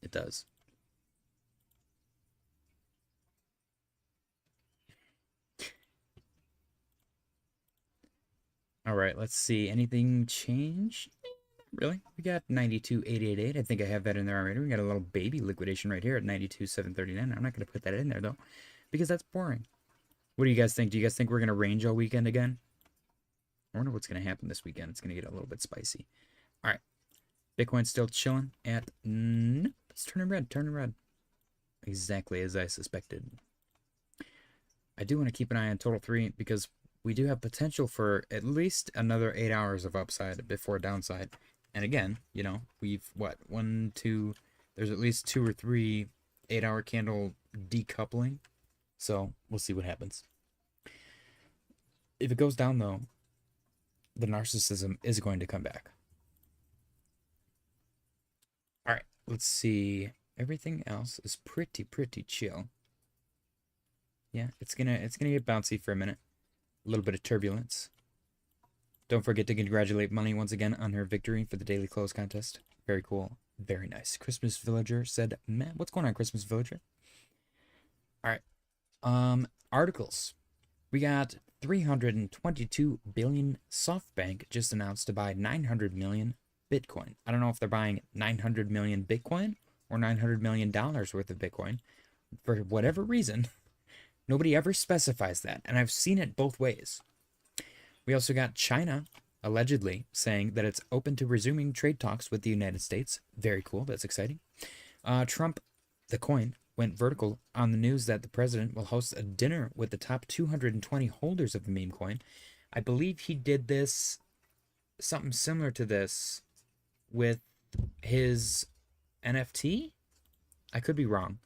It does. All right, let's see. Anything change? Not really. We got 92,888. I think I have that in there already. We got a little baby liquidation right here at 92,739. I'm not going to put that in there, though, because that's boring. What do you guys think? Do you guys think we're going to range all weekend again? I wonder what's going to happen this weekend. It's going to get a little bit spicy. All right. Bitcoin's still chilling at... it's turning red, turning red. Exactly as I suspected. I do want to keep an eye on Total 3 because we do have potential for at least another 8 hours of upside before downside. And again, you know, we've, what, 1, 2, there's at least 2 or 3 8-hour candle decoupling. So we'll see what happens. If it goes down, though, the narcissism is going to come back. All right, let's see. Everything else is pretty chill. Yeah, it's gonna get bouncy for a minute. A little bit of turbulence. Don't forget to congratulate Money once again on her victory for the daily close contest. Very cool. Very nice. Christmas Villager said, "Man, what's going on, Christmas Villager?" All right. Articles. We got 322 billion. SoftBank just announced to buy 900 million Bitcoin. I don't know if they're buying 900 million Bitcoin or $900 million worth of Bitcoin. For whatever reason, nobody ever specifies that, and I've seen it both ways. We also got China allegedly saying that it's open to resuming trade talks with the United States. Very cool. That's exciting. Trump, the coin, went vertical on the news that the president will host a dinner with the top 220 holders of the meme coin. I believe he did this, something similar to this, with his NFT? I could be wrong.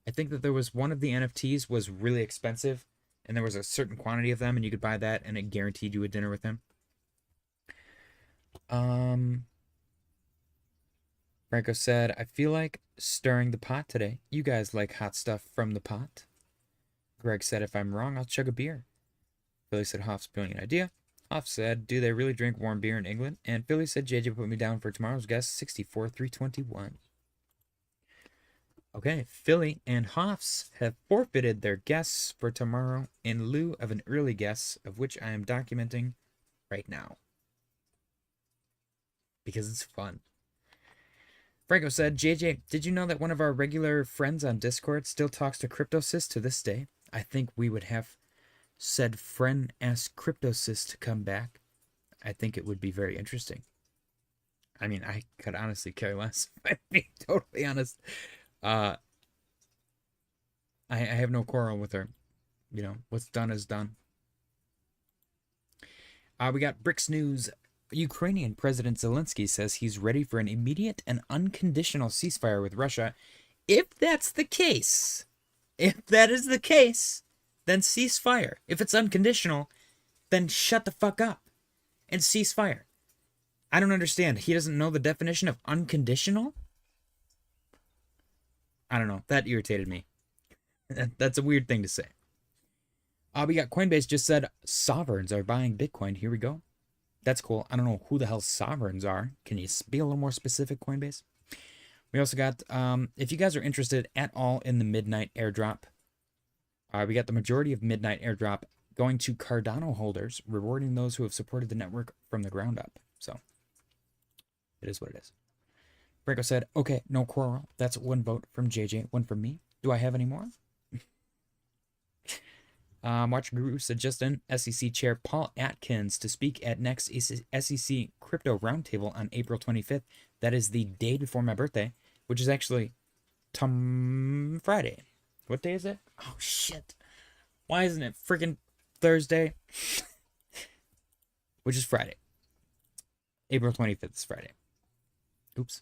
I think that there was one of the NFTs was really expensive, and there was a certain quantity of them, and you could buy that, and it guaranteed you a dinner with him. Franco said, I feel like stirring the pot today. You guys like hot stuff from the pot. Greg said, if I'm wrong, I'll chug a beer. Philly said, Hoff's brilliant idea. Hoff said, do they really drink warm beer in England? And Philly said, JJ put me down for tomorrow's guest, 64,321. Okay, Philly and Hoffs have forfeited their guests for tomorrow in lieu of an early guess, of which I am documenting right now. Because it's fun. Franco said, JJ, did you know that one of our regular friends on Discord still talks to CryptoSys to this day? I think we would have said friend ask CryptoSys to come back. I think it would be very interesting. I mean, I could honestly care less, if I'm being totally honest. I have no quarrel with her. You know, what's done is done. We got Bricks News. Ukrainian President Zelensky says he's ready for an immediate and unconditional ceasefire with Russia. If that's the case, if that is the case, then ceasefire. If it's unconditional, then shut the fuck up and ceasefire. I don't understand. He doesn't know the definition of unconditional? I don't know. That irritated me. That's a weird thing to say. We got Coinbase just said sovereigns are buying Bitcoin. Here we go. That's cool. I don't know who the hell sovereigns are. Can you be a little more specific, Coinbase? We also got, if you guys are interested at all in the midnight airdrop, we got the majority of midnight airdrop going to Cardano holders, rewarding those who have supported the network from the ground up. So it is what it is. Franco said, okay, no quarrel. That's 1 vote from JJ, 1 from me. Do I have any more? Watch Guru said just in, SEC Chair Paul Atkins to speak at next SEC Crypto Roundtable on April 25th. That is the day before my birthday, which is actually Friday. What day is it? Oh, shit. Why isn't it freaking Thursday? Which is Friday. April 25th is Friday. Oops.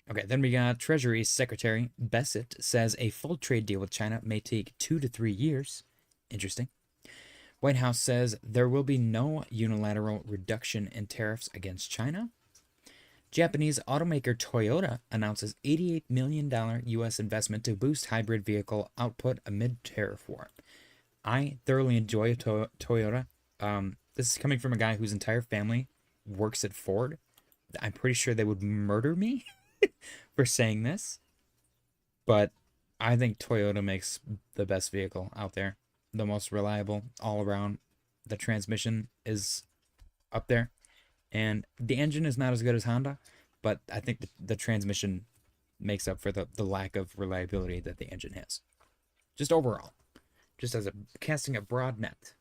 Okay, then we got Treasury Secretary Bessett says a full trade deal with China may take 2 to 3 years. Interesting. White House says there will be no unilateral reduction in tariffs against China. Japanese automaker Toyota announces $88 million U.S. investment to boost hybrid vehicle output amid tariff war. I thoroughly enjoy Toyota. This is coming from a guy whose entire family works at Ford. I'm pretty sure they would murder me for saying this. But I think Toyota makes the best vehicle out there. The most reliable all around. The transmission is up there. And the engine is not as good as Honda, but I think the transmission makes up for the lack of reliability that the engine has. Just overall. Just as casting a broad net.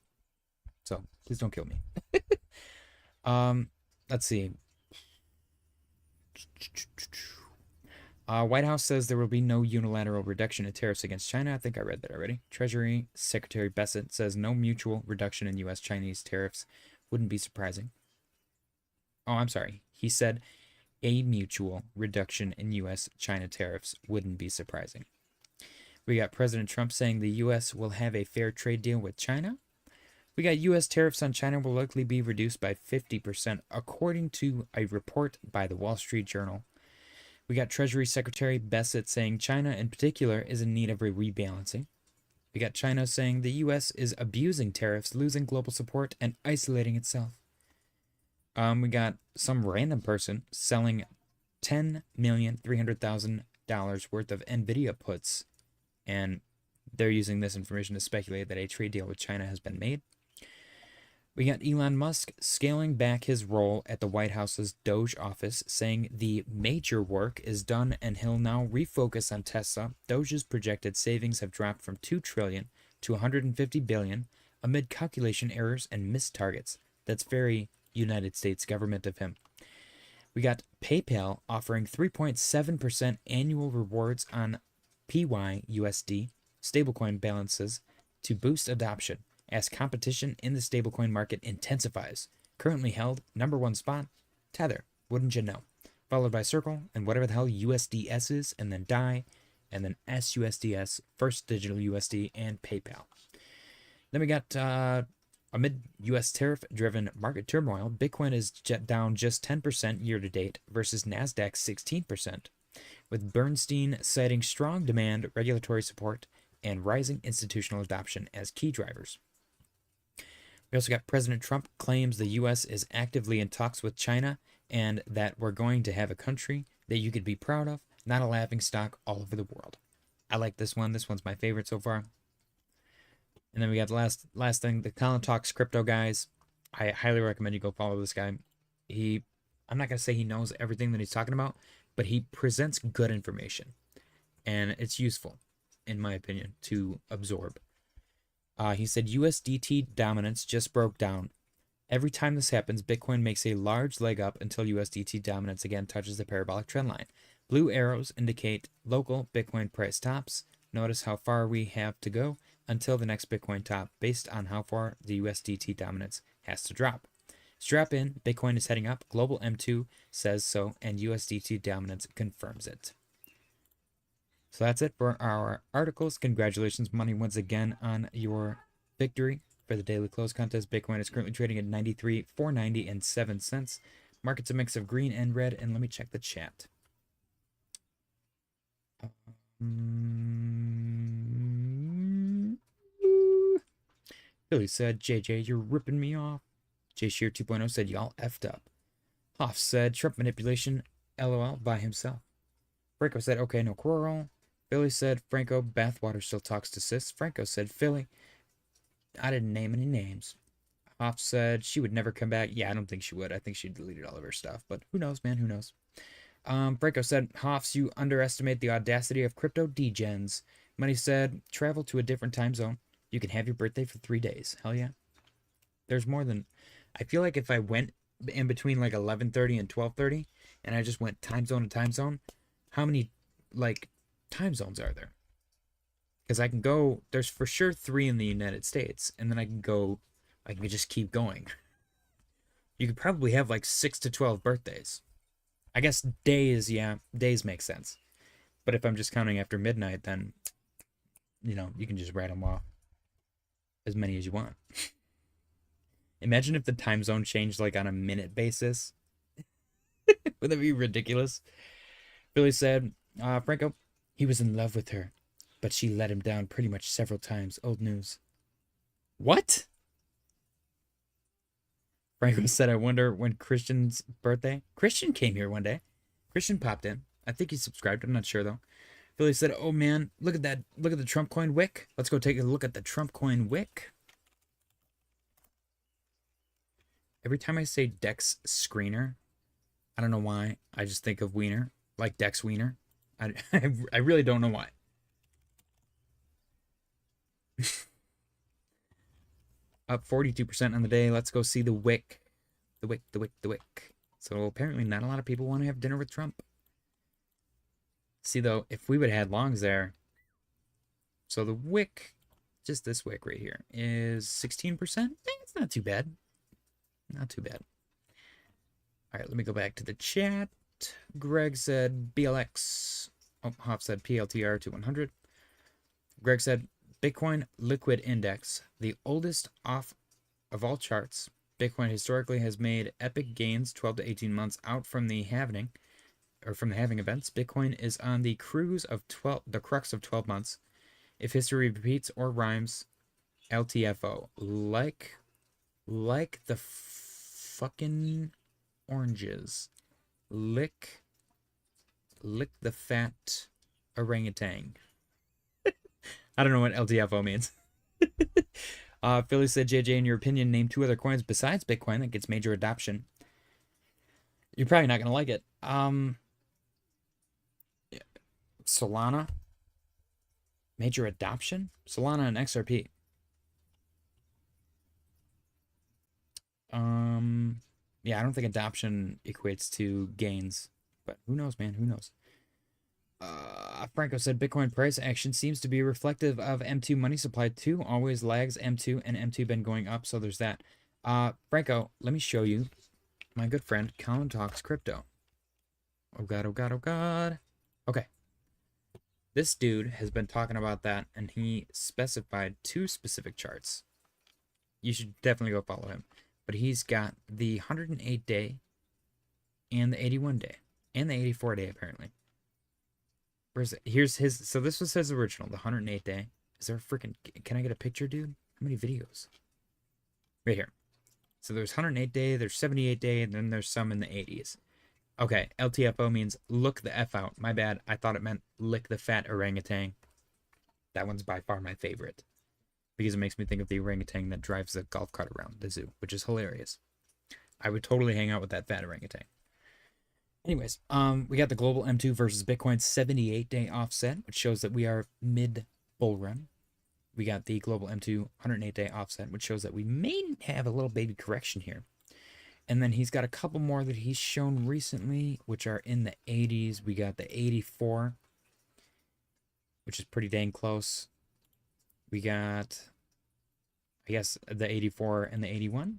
So, please don't kill me. Let's see. White House says there will be no unilateral reduction in tariffs against China. I think I read that already. Treasury Secretary Bessent says no mutual reduction in U.S.-Chinese tariffs wouldn't be surprising. Oh, I'm sorry. He said a mutual reduction in U.S.-China tariffs wouldn't be surprising. We got President Trump saying the U.S. will have a fair trade deal with China. We got U.S. tariffs on China will likely be reduced by 50%, according to a report by the Wall Street Journal. We got Treasury Secretary Bessent saying China in particular is in need of a rebalancing. We got China saying the U.S. is abusing tariffs, losing global support, and isolating itself. We got some random person selling $10,300,000 worth of NVIDIA puts, and they're using this information to speculate that a trade deal with China has been made. We got Elon Musk scaling back his role at the White House's Doge office, saying the major work is done and he'll now refocus on Tesla. Doge's projected savings have dropped from $2 trillion to $150 billion amid calculation errors and missed targets. That's very United States government of him. We got PayPal offering 3.7% annual rewards on PYUSD stablecoin balances to boost adoption as competition in the stablecoin market intensifies. Currently held #1 spot, Tether, wouldn't you know? Followed by Circle and whatever the hell USDS is, and then DAI, and then SUSDS, First Digital USD, and PayPal. Then we got amid U.S. tariff-driven market turmoil, Bitcoin is down just 10% year-to-date versus NASDAQ's 16%, with Bernstein citing strong demand, regulatory support, and rising institutional adoption as key drivers. We also got President Trump claims the U.S. is actively in talks with China and that we're going to have a country that you could be proud of, not a laughingstock all over the world. I like this one. This one's my favorite so far. And then we got the last thing, the Colin Talks Crypto guys. I highly recommend you go follow this guy. I'm not going to say he knows everything that he's talking about, but he presents good information. And it's useful, in my opinion, to absorb. He said USDT dominance just broke down. Every time this happens, Bitcoin makes a large leg up until USDT dominance again touches the parabolic trend line. Blue arrows indicate local Bitcoin price tops. Notice how far we have to go until the next Bitcoin top based on how far the USDT dominance has to drop. Strap in, Bitcoin is heading up. Global M2 says so, and USDT dominance confirms it. So that's it for our articles. Congratulations, money, once again on your victory for the daily close contest. Bitcoin is currently trading at 93,490 cents. Market's a mix of green and red. And let me check the chat. Billy said, JJ, you're ripping me off. J Shear 2.0 said, y'all effed up. Hoff said, Trump manipulation, LOL, by himself. Franco said, okay, no quarrel. Billy said, Franco, bathwater still talks to sis. Franco said, Philly. I didn't name any names. Hoff said, she would never come back. Yeah, I don't think she would. I think she deleted all of her stuff. But who knows, man? Who knows? Franco said, Hoffs, you underestimate the audacity of crypto degens. Money said, travel to a different time zone. You can have your birthday for 3 days. Hell yeah. There's more than... I feel like if I went in between like 11:30 and 12:30 and I just went time zone to time zone, how many like time zones are there? Because I can go, there's for sure 3 in the United States, and then I can just keep going. You could probably have like 6 to 12 birthdays. I guess days, yeah, days make sense. But if I'm just counting after midnight, then, you know, you can just write them off as many as you want. Imagine if the time zone changed like on a minute basis. Would that be ridiculous? Billy said, Franco, he was in love with her, but she let him down pretty much several times. Old news. What? Franco said, I wonder when Christian's birthday. Christian came here one day. Christian popped in. I think he subscribed. I'm not sure though. Billy said, oh man, look at that. Look at the Trump coin wick. Let's go take a look at the Trump coin wick. Every time I say Dex Screener, I don't know why. I just think of Wiener, like Dex Wiener. I really don't know why. Up 42% on the day. Let's go see the wick. The wick. So apparently not a lot of people want to have dinner with Trump. See, though, if we would have had longs there, so the wick, just this wick right here, is 16%. It's not too bad. Not too bad. All right, let me go back to the chat. Greg said BLX. Oh, Hoff said PLTR to 100. Greg said Bitcoin Liquid Index, the oldest off of all charts. Bitcoin historically has made epic gains 12 to 18 months out from the halving, or from the halving events. Bitcoin is on the crux of 12 months. If history repeats or rhymes, LTFO. Like the fucking oranges. Lick the fat orangutan. I don't know what LTFO means. Philly said, JJ, in your opinion, name 2 other coins besides Bitcoin that gets major adoption. You're probably not gonna like it. Solana, major adoption. Solana and XRP. Yeah, I don't think adoption equates to gains, but who knows, man? Who knows? Franco said Bitcoin price action seems to be reflective of M2 money supply too. Always lags M2, and M2 been going up, so there's that. Franco, let me show you my good friend Colin Talks Crypto. Oh god, oh god, oh god. Okay. This dude has been talking about that, and he specified 2 specific charts. You should definitely go follow him. But he's got the 108-day and the 81-day and the 84-day apparently. Here's his. So this was his original, the 108-day. Is there a freaking? Can I get a picture, dude? How many videos? Right here. So there's 108-day, there's 78-day, and then there's some in the 80s. Okay, LTFO means look the F out. My bad. I thought it meant lick the fat orangutan. That one's by far my favorite, because it makes me think of the orangutan that drives the golf cart around the zoo, which is hilarious. I would totally hang out with that fat orangutan. Anyways, we got the global M2 versus Bitcoin 78-day offset, which shows that we are mid bull run. We got the global M2 108-day offset, which shows that we may have a little baby correction here. And then he's got a couple more that he's shown recently, which are in the 80s. We got the 84, which is pretty dang close. We got, I guess, the 84 and the 81.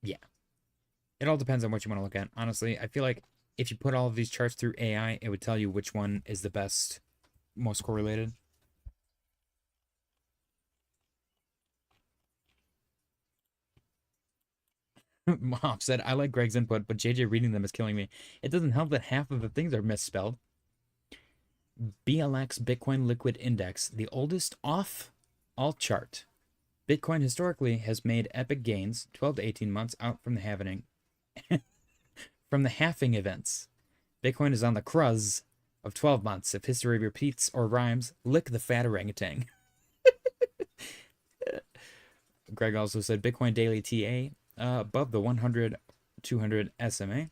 Yeah. It all depends on what you want to look at. Honestly, I feel like if you put all of these charts through AI, it would tell you which one is the best, most correlated. Mom said, I like Greg's input, but JJ reading them is killing me. It doesn't help that half of the things are misspelled. BLX Bitcoin Liquid Index, the oldest off alt chart. Bitcoin historically has made epic gains 12 to 18 months out from the halving. From the halving events. Bitcoin is on the cruz of 12 months. If history repeats or rhymes, lick the fat orangutan. Greg also said Bitcoin daily TA above the 100-200 SMA.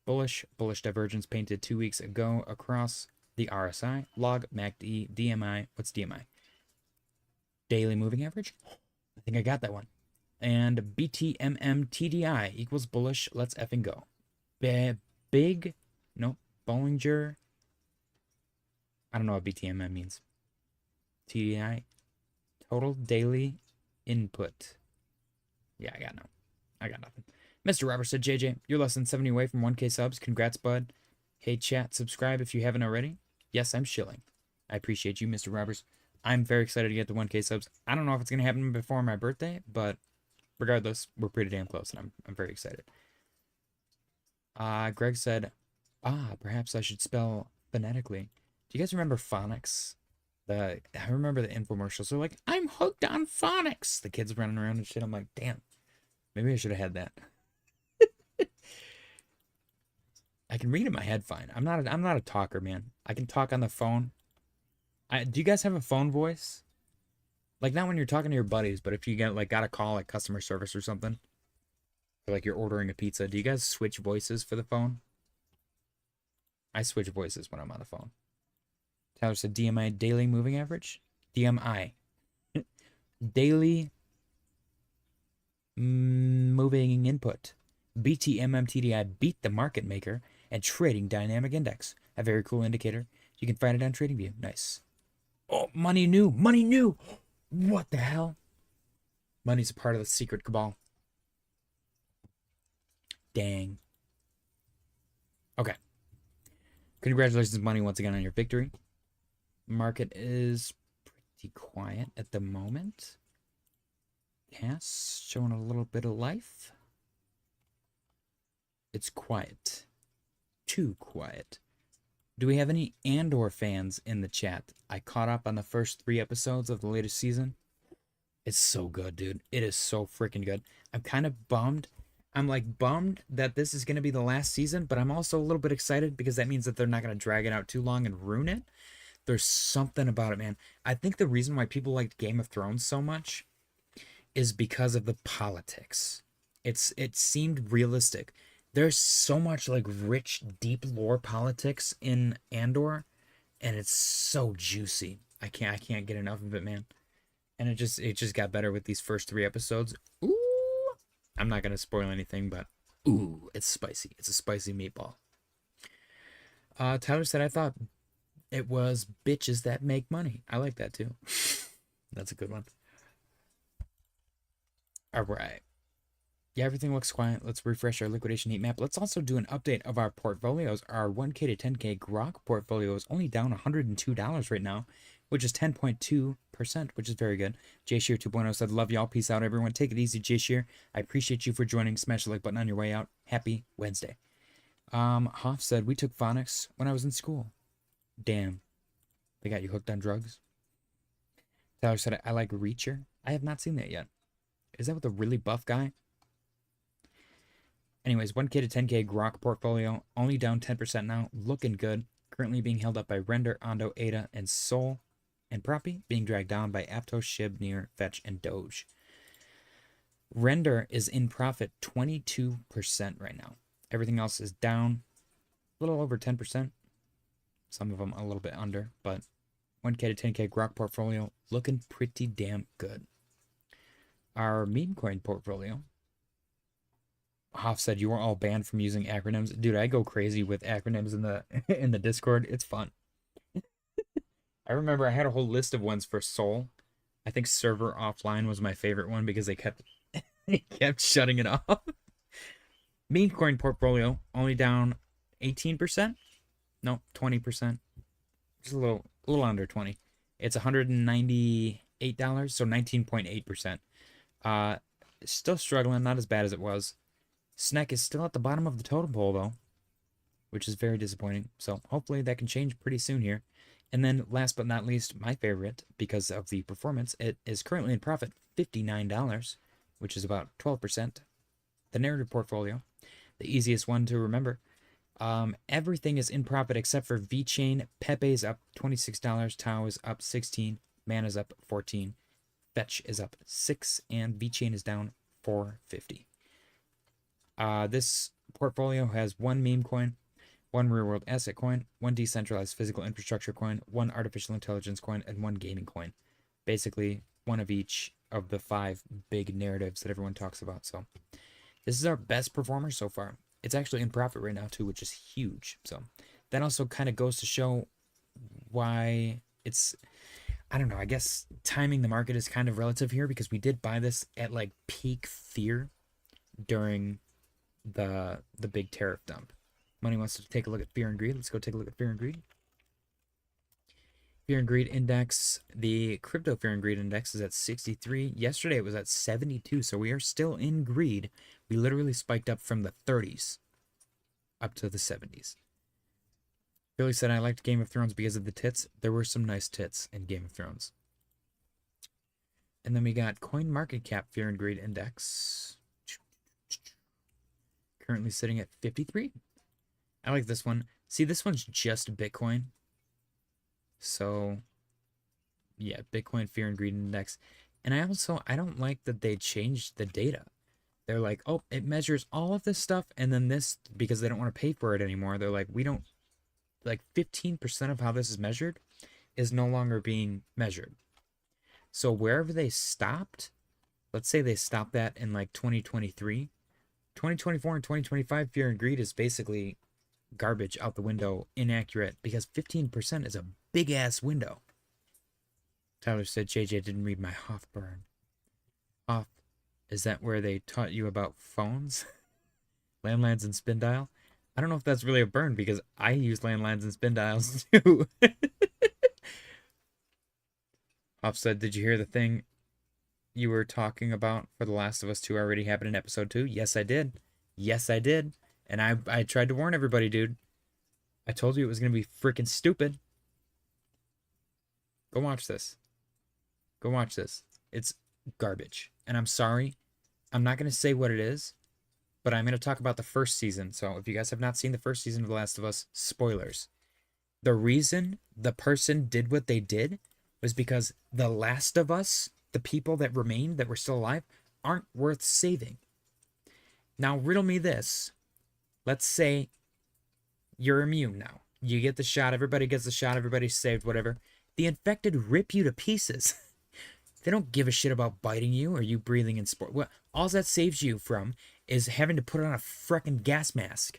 Bullish divergence painted 2 weeks ago across the RSI, log, MACD, DMI. What's DMI? Daily moving average? I think I got that one. And BTMM TDI equals bullish. Let's effing go. Bollinger. I don't know what BTMM means. TDI. Total daily input. Yeah, I got nothing. Mr. Robert said, JJ, you're less than 70 away from 1K subs. Congrats, bud. Hey, chat, subscribe if you haven't already. Yes, I'm shilling. I appreciate you, Mr. Roberts. I'm very excited to get to 1K subs. I don't know if it's going to happen before my birthday, but regardless, we're pretty damn close, and I'm very excited. Greg said, perhaps I should spell phonetically. Do you guys remember phonics? I remember the infomercials. They're like, I'm hooked on phonics. The kids running around and shit. I'm like, damn, maybe I should have had that. I can read in my head fine. I'm not a talker, man. I can talk on the phone. Do you guys have a phone voice? Like, not when you're talking to your buddies, but if you got a call like customer service or something, or like you're ordering a pizza, do you guys switch voices for the phone? I switch voices when I'm on the phone. Tyler said DMI, daily moving average. DMI, daily moving input. BTMMTDI beat the market maker and Trading Dynamic Index. A very cool indicator. You can find it on TradingView. Nice. Oh, money new. Money new. What the hell? Money's a part of the secret cabal. Dang. Okay. Congratulations, Money, once again on your victory. Market is pretty quiet at the moment. Yes, showing a little bit of life. It's quiet. Too quiet. Do we have any Andor fans in the chat? I caught up on the first 3 episodes of the latest season. It's so good, dude. It is so freaking good. I'm kind of bummed. I'm like bummed that this is going to be the last season, but I'm also a little bit excited because that means that they're not going to drag it out too long and ruin it. There's something about it, man. I think the reason why people liked Game of Thrones so much is because of the politics. It seemed realistic. There's so much like rich, deep lore politics in Andor, and it's so juicy. I can't get enough of it, man. And it just got better with these first 3 episodes. Ooh, I'm not gonna spoil anything, but ooh, it's spicy. It's a spicy meatball. Tyler said, I thought it was bitches that make money. I like that too. That's a good one. All right. Yeah, everything looks quiet. Let's refresh our liquidation heat map. Let's also do an update of our portfolios. Our 1K to 10K Grok portfolio is only down $102 right now, which is 10.2%, which is very good. Jay Shear 2.0 said, love y'all. Peace out, everyone. Take it easy, Jay Shear. I appreciate you for joining. Smash the like button on your way out. Happy Wednesday. Hoff said, we took phonics when I was in school. Damn. They got you hooked on drugs? Tyler said, I like Reacher. I have not seen that yet. Is that with a really buff guy? Anyways, 1K to 10K Grok portfolio, only down 10% now, looking good. Currently being held up by Render, Ondo, ADA, and Sol. And Proppy being dragged down by Aptos, Shib, Near, Fetch, and Doge. Render is in profit 22% right now. Everything else is down a little over 10%. Some of them a little bit under, but 1K to 10K Grok portfolio looking pretty damn good. Our Memecoin portfolio. Hoff said you were all banned from using acronyms. Dude, I go crazy with acronyms in the in the Discord. It's fun. I remember I had a whole list of ones for Sol. I think server offline was my favorite one because they kept shutting it off. Memecoin portfolio only down 18%. No, 20%. Just a little under 20. It's $198, so 19.8%. Still struggling, not as bad as it was. SNEK is still at the bottom of the totem pole, though, which is very disappointing. So hopefully that can change pretty soon here. And then last but not least, my favorite, because of the performance, it is currently in profit, $59, which is about 12%. The narrative portfolio, the easiest one to remember. Everything is in profit except for VeChain. Pepe is up $26. Tau is up 16. Mana is up 14. Fetch is up 6. And VeChain is down 450. This portfolio has 1 meme coin, 1 real world asset coin, 1 decentralized physical infrastructure coin, 1 artificial intelligence coin, and 1 gaming coin. Basically, 1 of each of the 5 big narratives that everyone talks about. So this is our best performer so far. It's actually in profit right now too, which is huge. So that also kind of goes to show why it's, I don't know, I guess timing the market is kind of relative here because we did buy this at like peak fear during the big tariff dump. Money wants to take a look at fear and greed. Let's go take a look at fear and greed. Fear and greed index, the crypto fear and greed index is at 63. Yesterday it was at 72, so we are still in greed. We literally spiked up from the 30s up to the 70s. Billy said, I liked Game of Thrones because of the tits. There were some nice tits in Game of Thrones. And then we got Coin Market Cap Fear and Greed Index. Currently sitting at 53. I like this one. See, this one's just Bitcoin. So, yeah, Bitcoin Fear and Greed Index. And I don't like that they changed the data. They're like, oh, it measures all of this stuff, and then this, because they don't want to pay for it anymore, they're like, we don't, like 15% of how this is measured is no longer being measured. So wherever they stopped, let's say they stopped that in like 2023, 2024 and 2025 fear and greed is basically garbage out the window, inaccurate, because 15% is a big ass window. Tyler said JJ didn't read my Hofburn. Hof, is that where they taught you about phones? Landlines and spin dial? I don't know if that's really a burn because I use landlines and spin dials too. Hof said, did you hear the thing you were talking about for The Last of Us 2 already happened in episode 2? Yes, I did. Yes, I did. And I tried to warn everybody, dude. I told you it was going to be freaking stupid. Go watch this. Go watch this. It's garbage. And I'm sorry. I'm not going to say what it is, but I'm going to talk about the first season. So if you guys have not seen the first season of The Last of Us, spoilers. The reason the person did what they did was because The Last of Us, the people that remained that were still alive, aren't worth saving. Now, riddle me this. Let's say you're immune now. You get the shot. Everybody gets the shot. Everybody's saved, whatever. The infected rip you to pieces. They don't give a shit about biting you or you breathing in sport. Well, all that saves you from is having to put on a frickin' gas mask.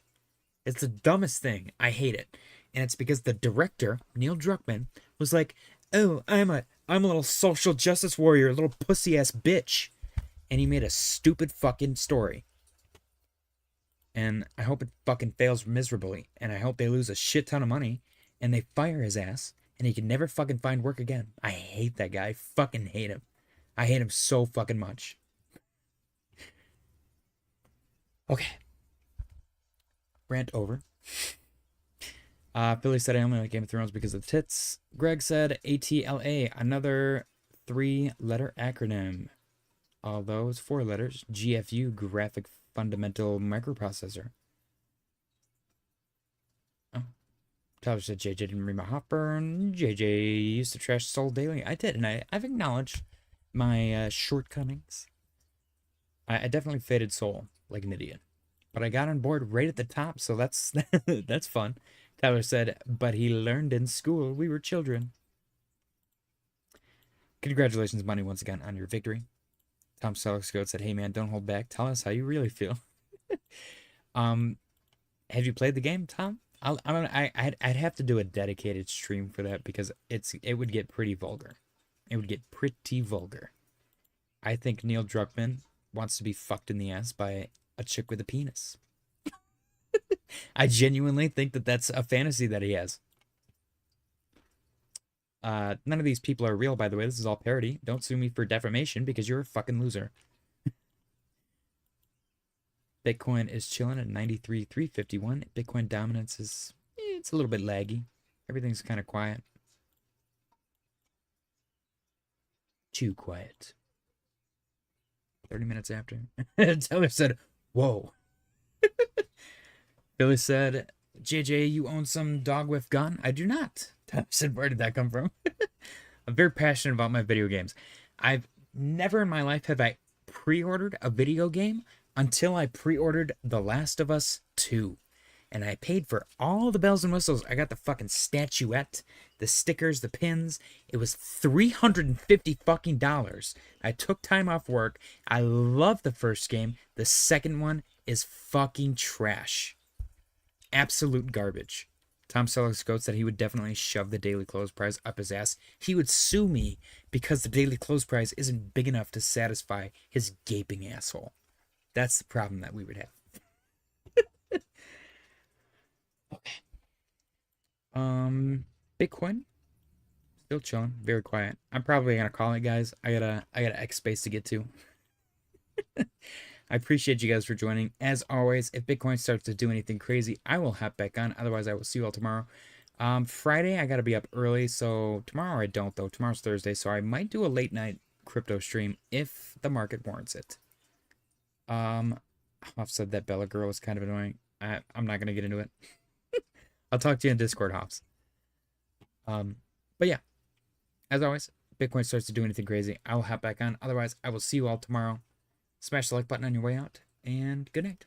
It's the dumbest thing. I hate it. And it's because the director, Neil Druckmann, was like, oh, I'm a little social justice warrior, a little pussy-ass bitch. And he made a stupid fucking story. And I hope it fucking fails miserably. And I hope they lose a shit ton of money. And they fire his ass. And he can never fucking find work again. I hate that guy. I fucking hate him. I hate him so fucking much. Okay. Rant over. Billy said I only like Game of Thrones because of the tits. Greg said ATLA, another 3-letter acronym. Although it's 4 letters. GFU, Graphic Fundamental Microprocessor. Oh. Tyler said JJ didn't read my Hopburn. JJ used to trash Soul Daily. I did, and I've acknowledged my shortcomings. I definitely faded Soul like an idiot. But I got on board right at the top, so that's that's fun. Tyler said, but he learned in school. We were children. Congratulations, Money, once again on your victory. Tom Sellersgoat said, hey man, don't hold back. Tell us how you really feel. Have you played the game, Tom? I'd have to do a dedicated stream for that because it would get pretty vulgar. It would get pretty vulgar. I think Neil Druckmann wants to be fucked in the ass by a chick with a penis. I genuinely think that that's a fantasy that he has. None of these people are real, by the way. This is all parody. Don't sue me for defamation because you're a fucking loser. Bitcoin is chilling at 93,351. Bitcoin dominance is, it's a little bit laggy. Everything's kind of quiet. Too quiet. 30 minutes after. Taylor said, whoa. Billy said, JJ, you own some dog with gun? I do not. Tyler said, where did that come from? I'm very passionate about my video games. I've never in my life have I pre-ordered a video game until I pre-ordered The Last of Us 2. And I paid for all the bells and whistles. I got the fucking statuette, the stickers, the pins. It was $350 fucking dollars. I took time off work. I love the first game. The second one is fucking trash. Absolute garbage. Tom Sellersgoat said he would definitely shove the daily close price up his ass. He would sue me because the daily close price isn't big enough to satisfy his gaping asshole. That's the problem that we would have. Okay. Bitcoin. Still chilling. Very quiet. I'm probably gonna call it, guys. I got a X space to get to. I appreciate you guys for joining. As always, if Bitcoin starts to do anything crazy, I will hop back on. Otherwise, I will see you all tomorrow. Friday, I got to be up early. So tomorrow I don't, though. Tomorrow's Thursday. So I might do a late night crypto stream if the market warrants it. I've said that Bella girl is kind of annoying. I'm not going to get into it. I'll talk to you in Discord, Hops. But yeah, as always, Bitcoin starts to do anything crazy, I will hop back on. Otherwise, I will see you all tomorrow. Smash the like button on your way out, and good night.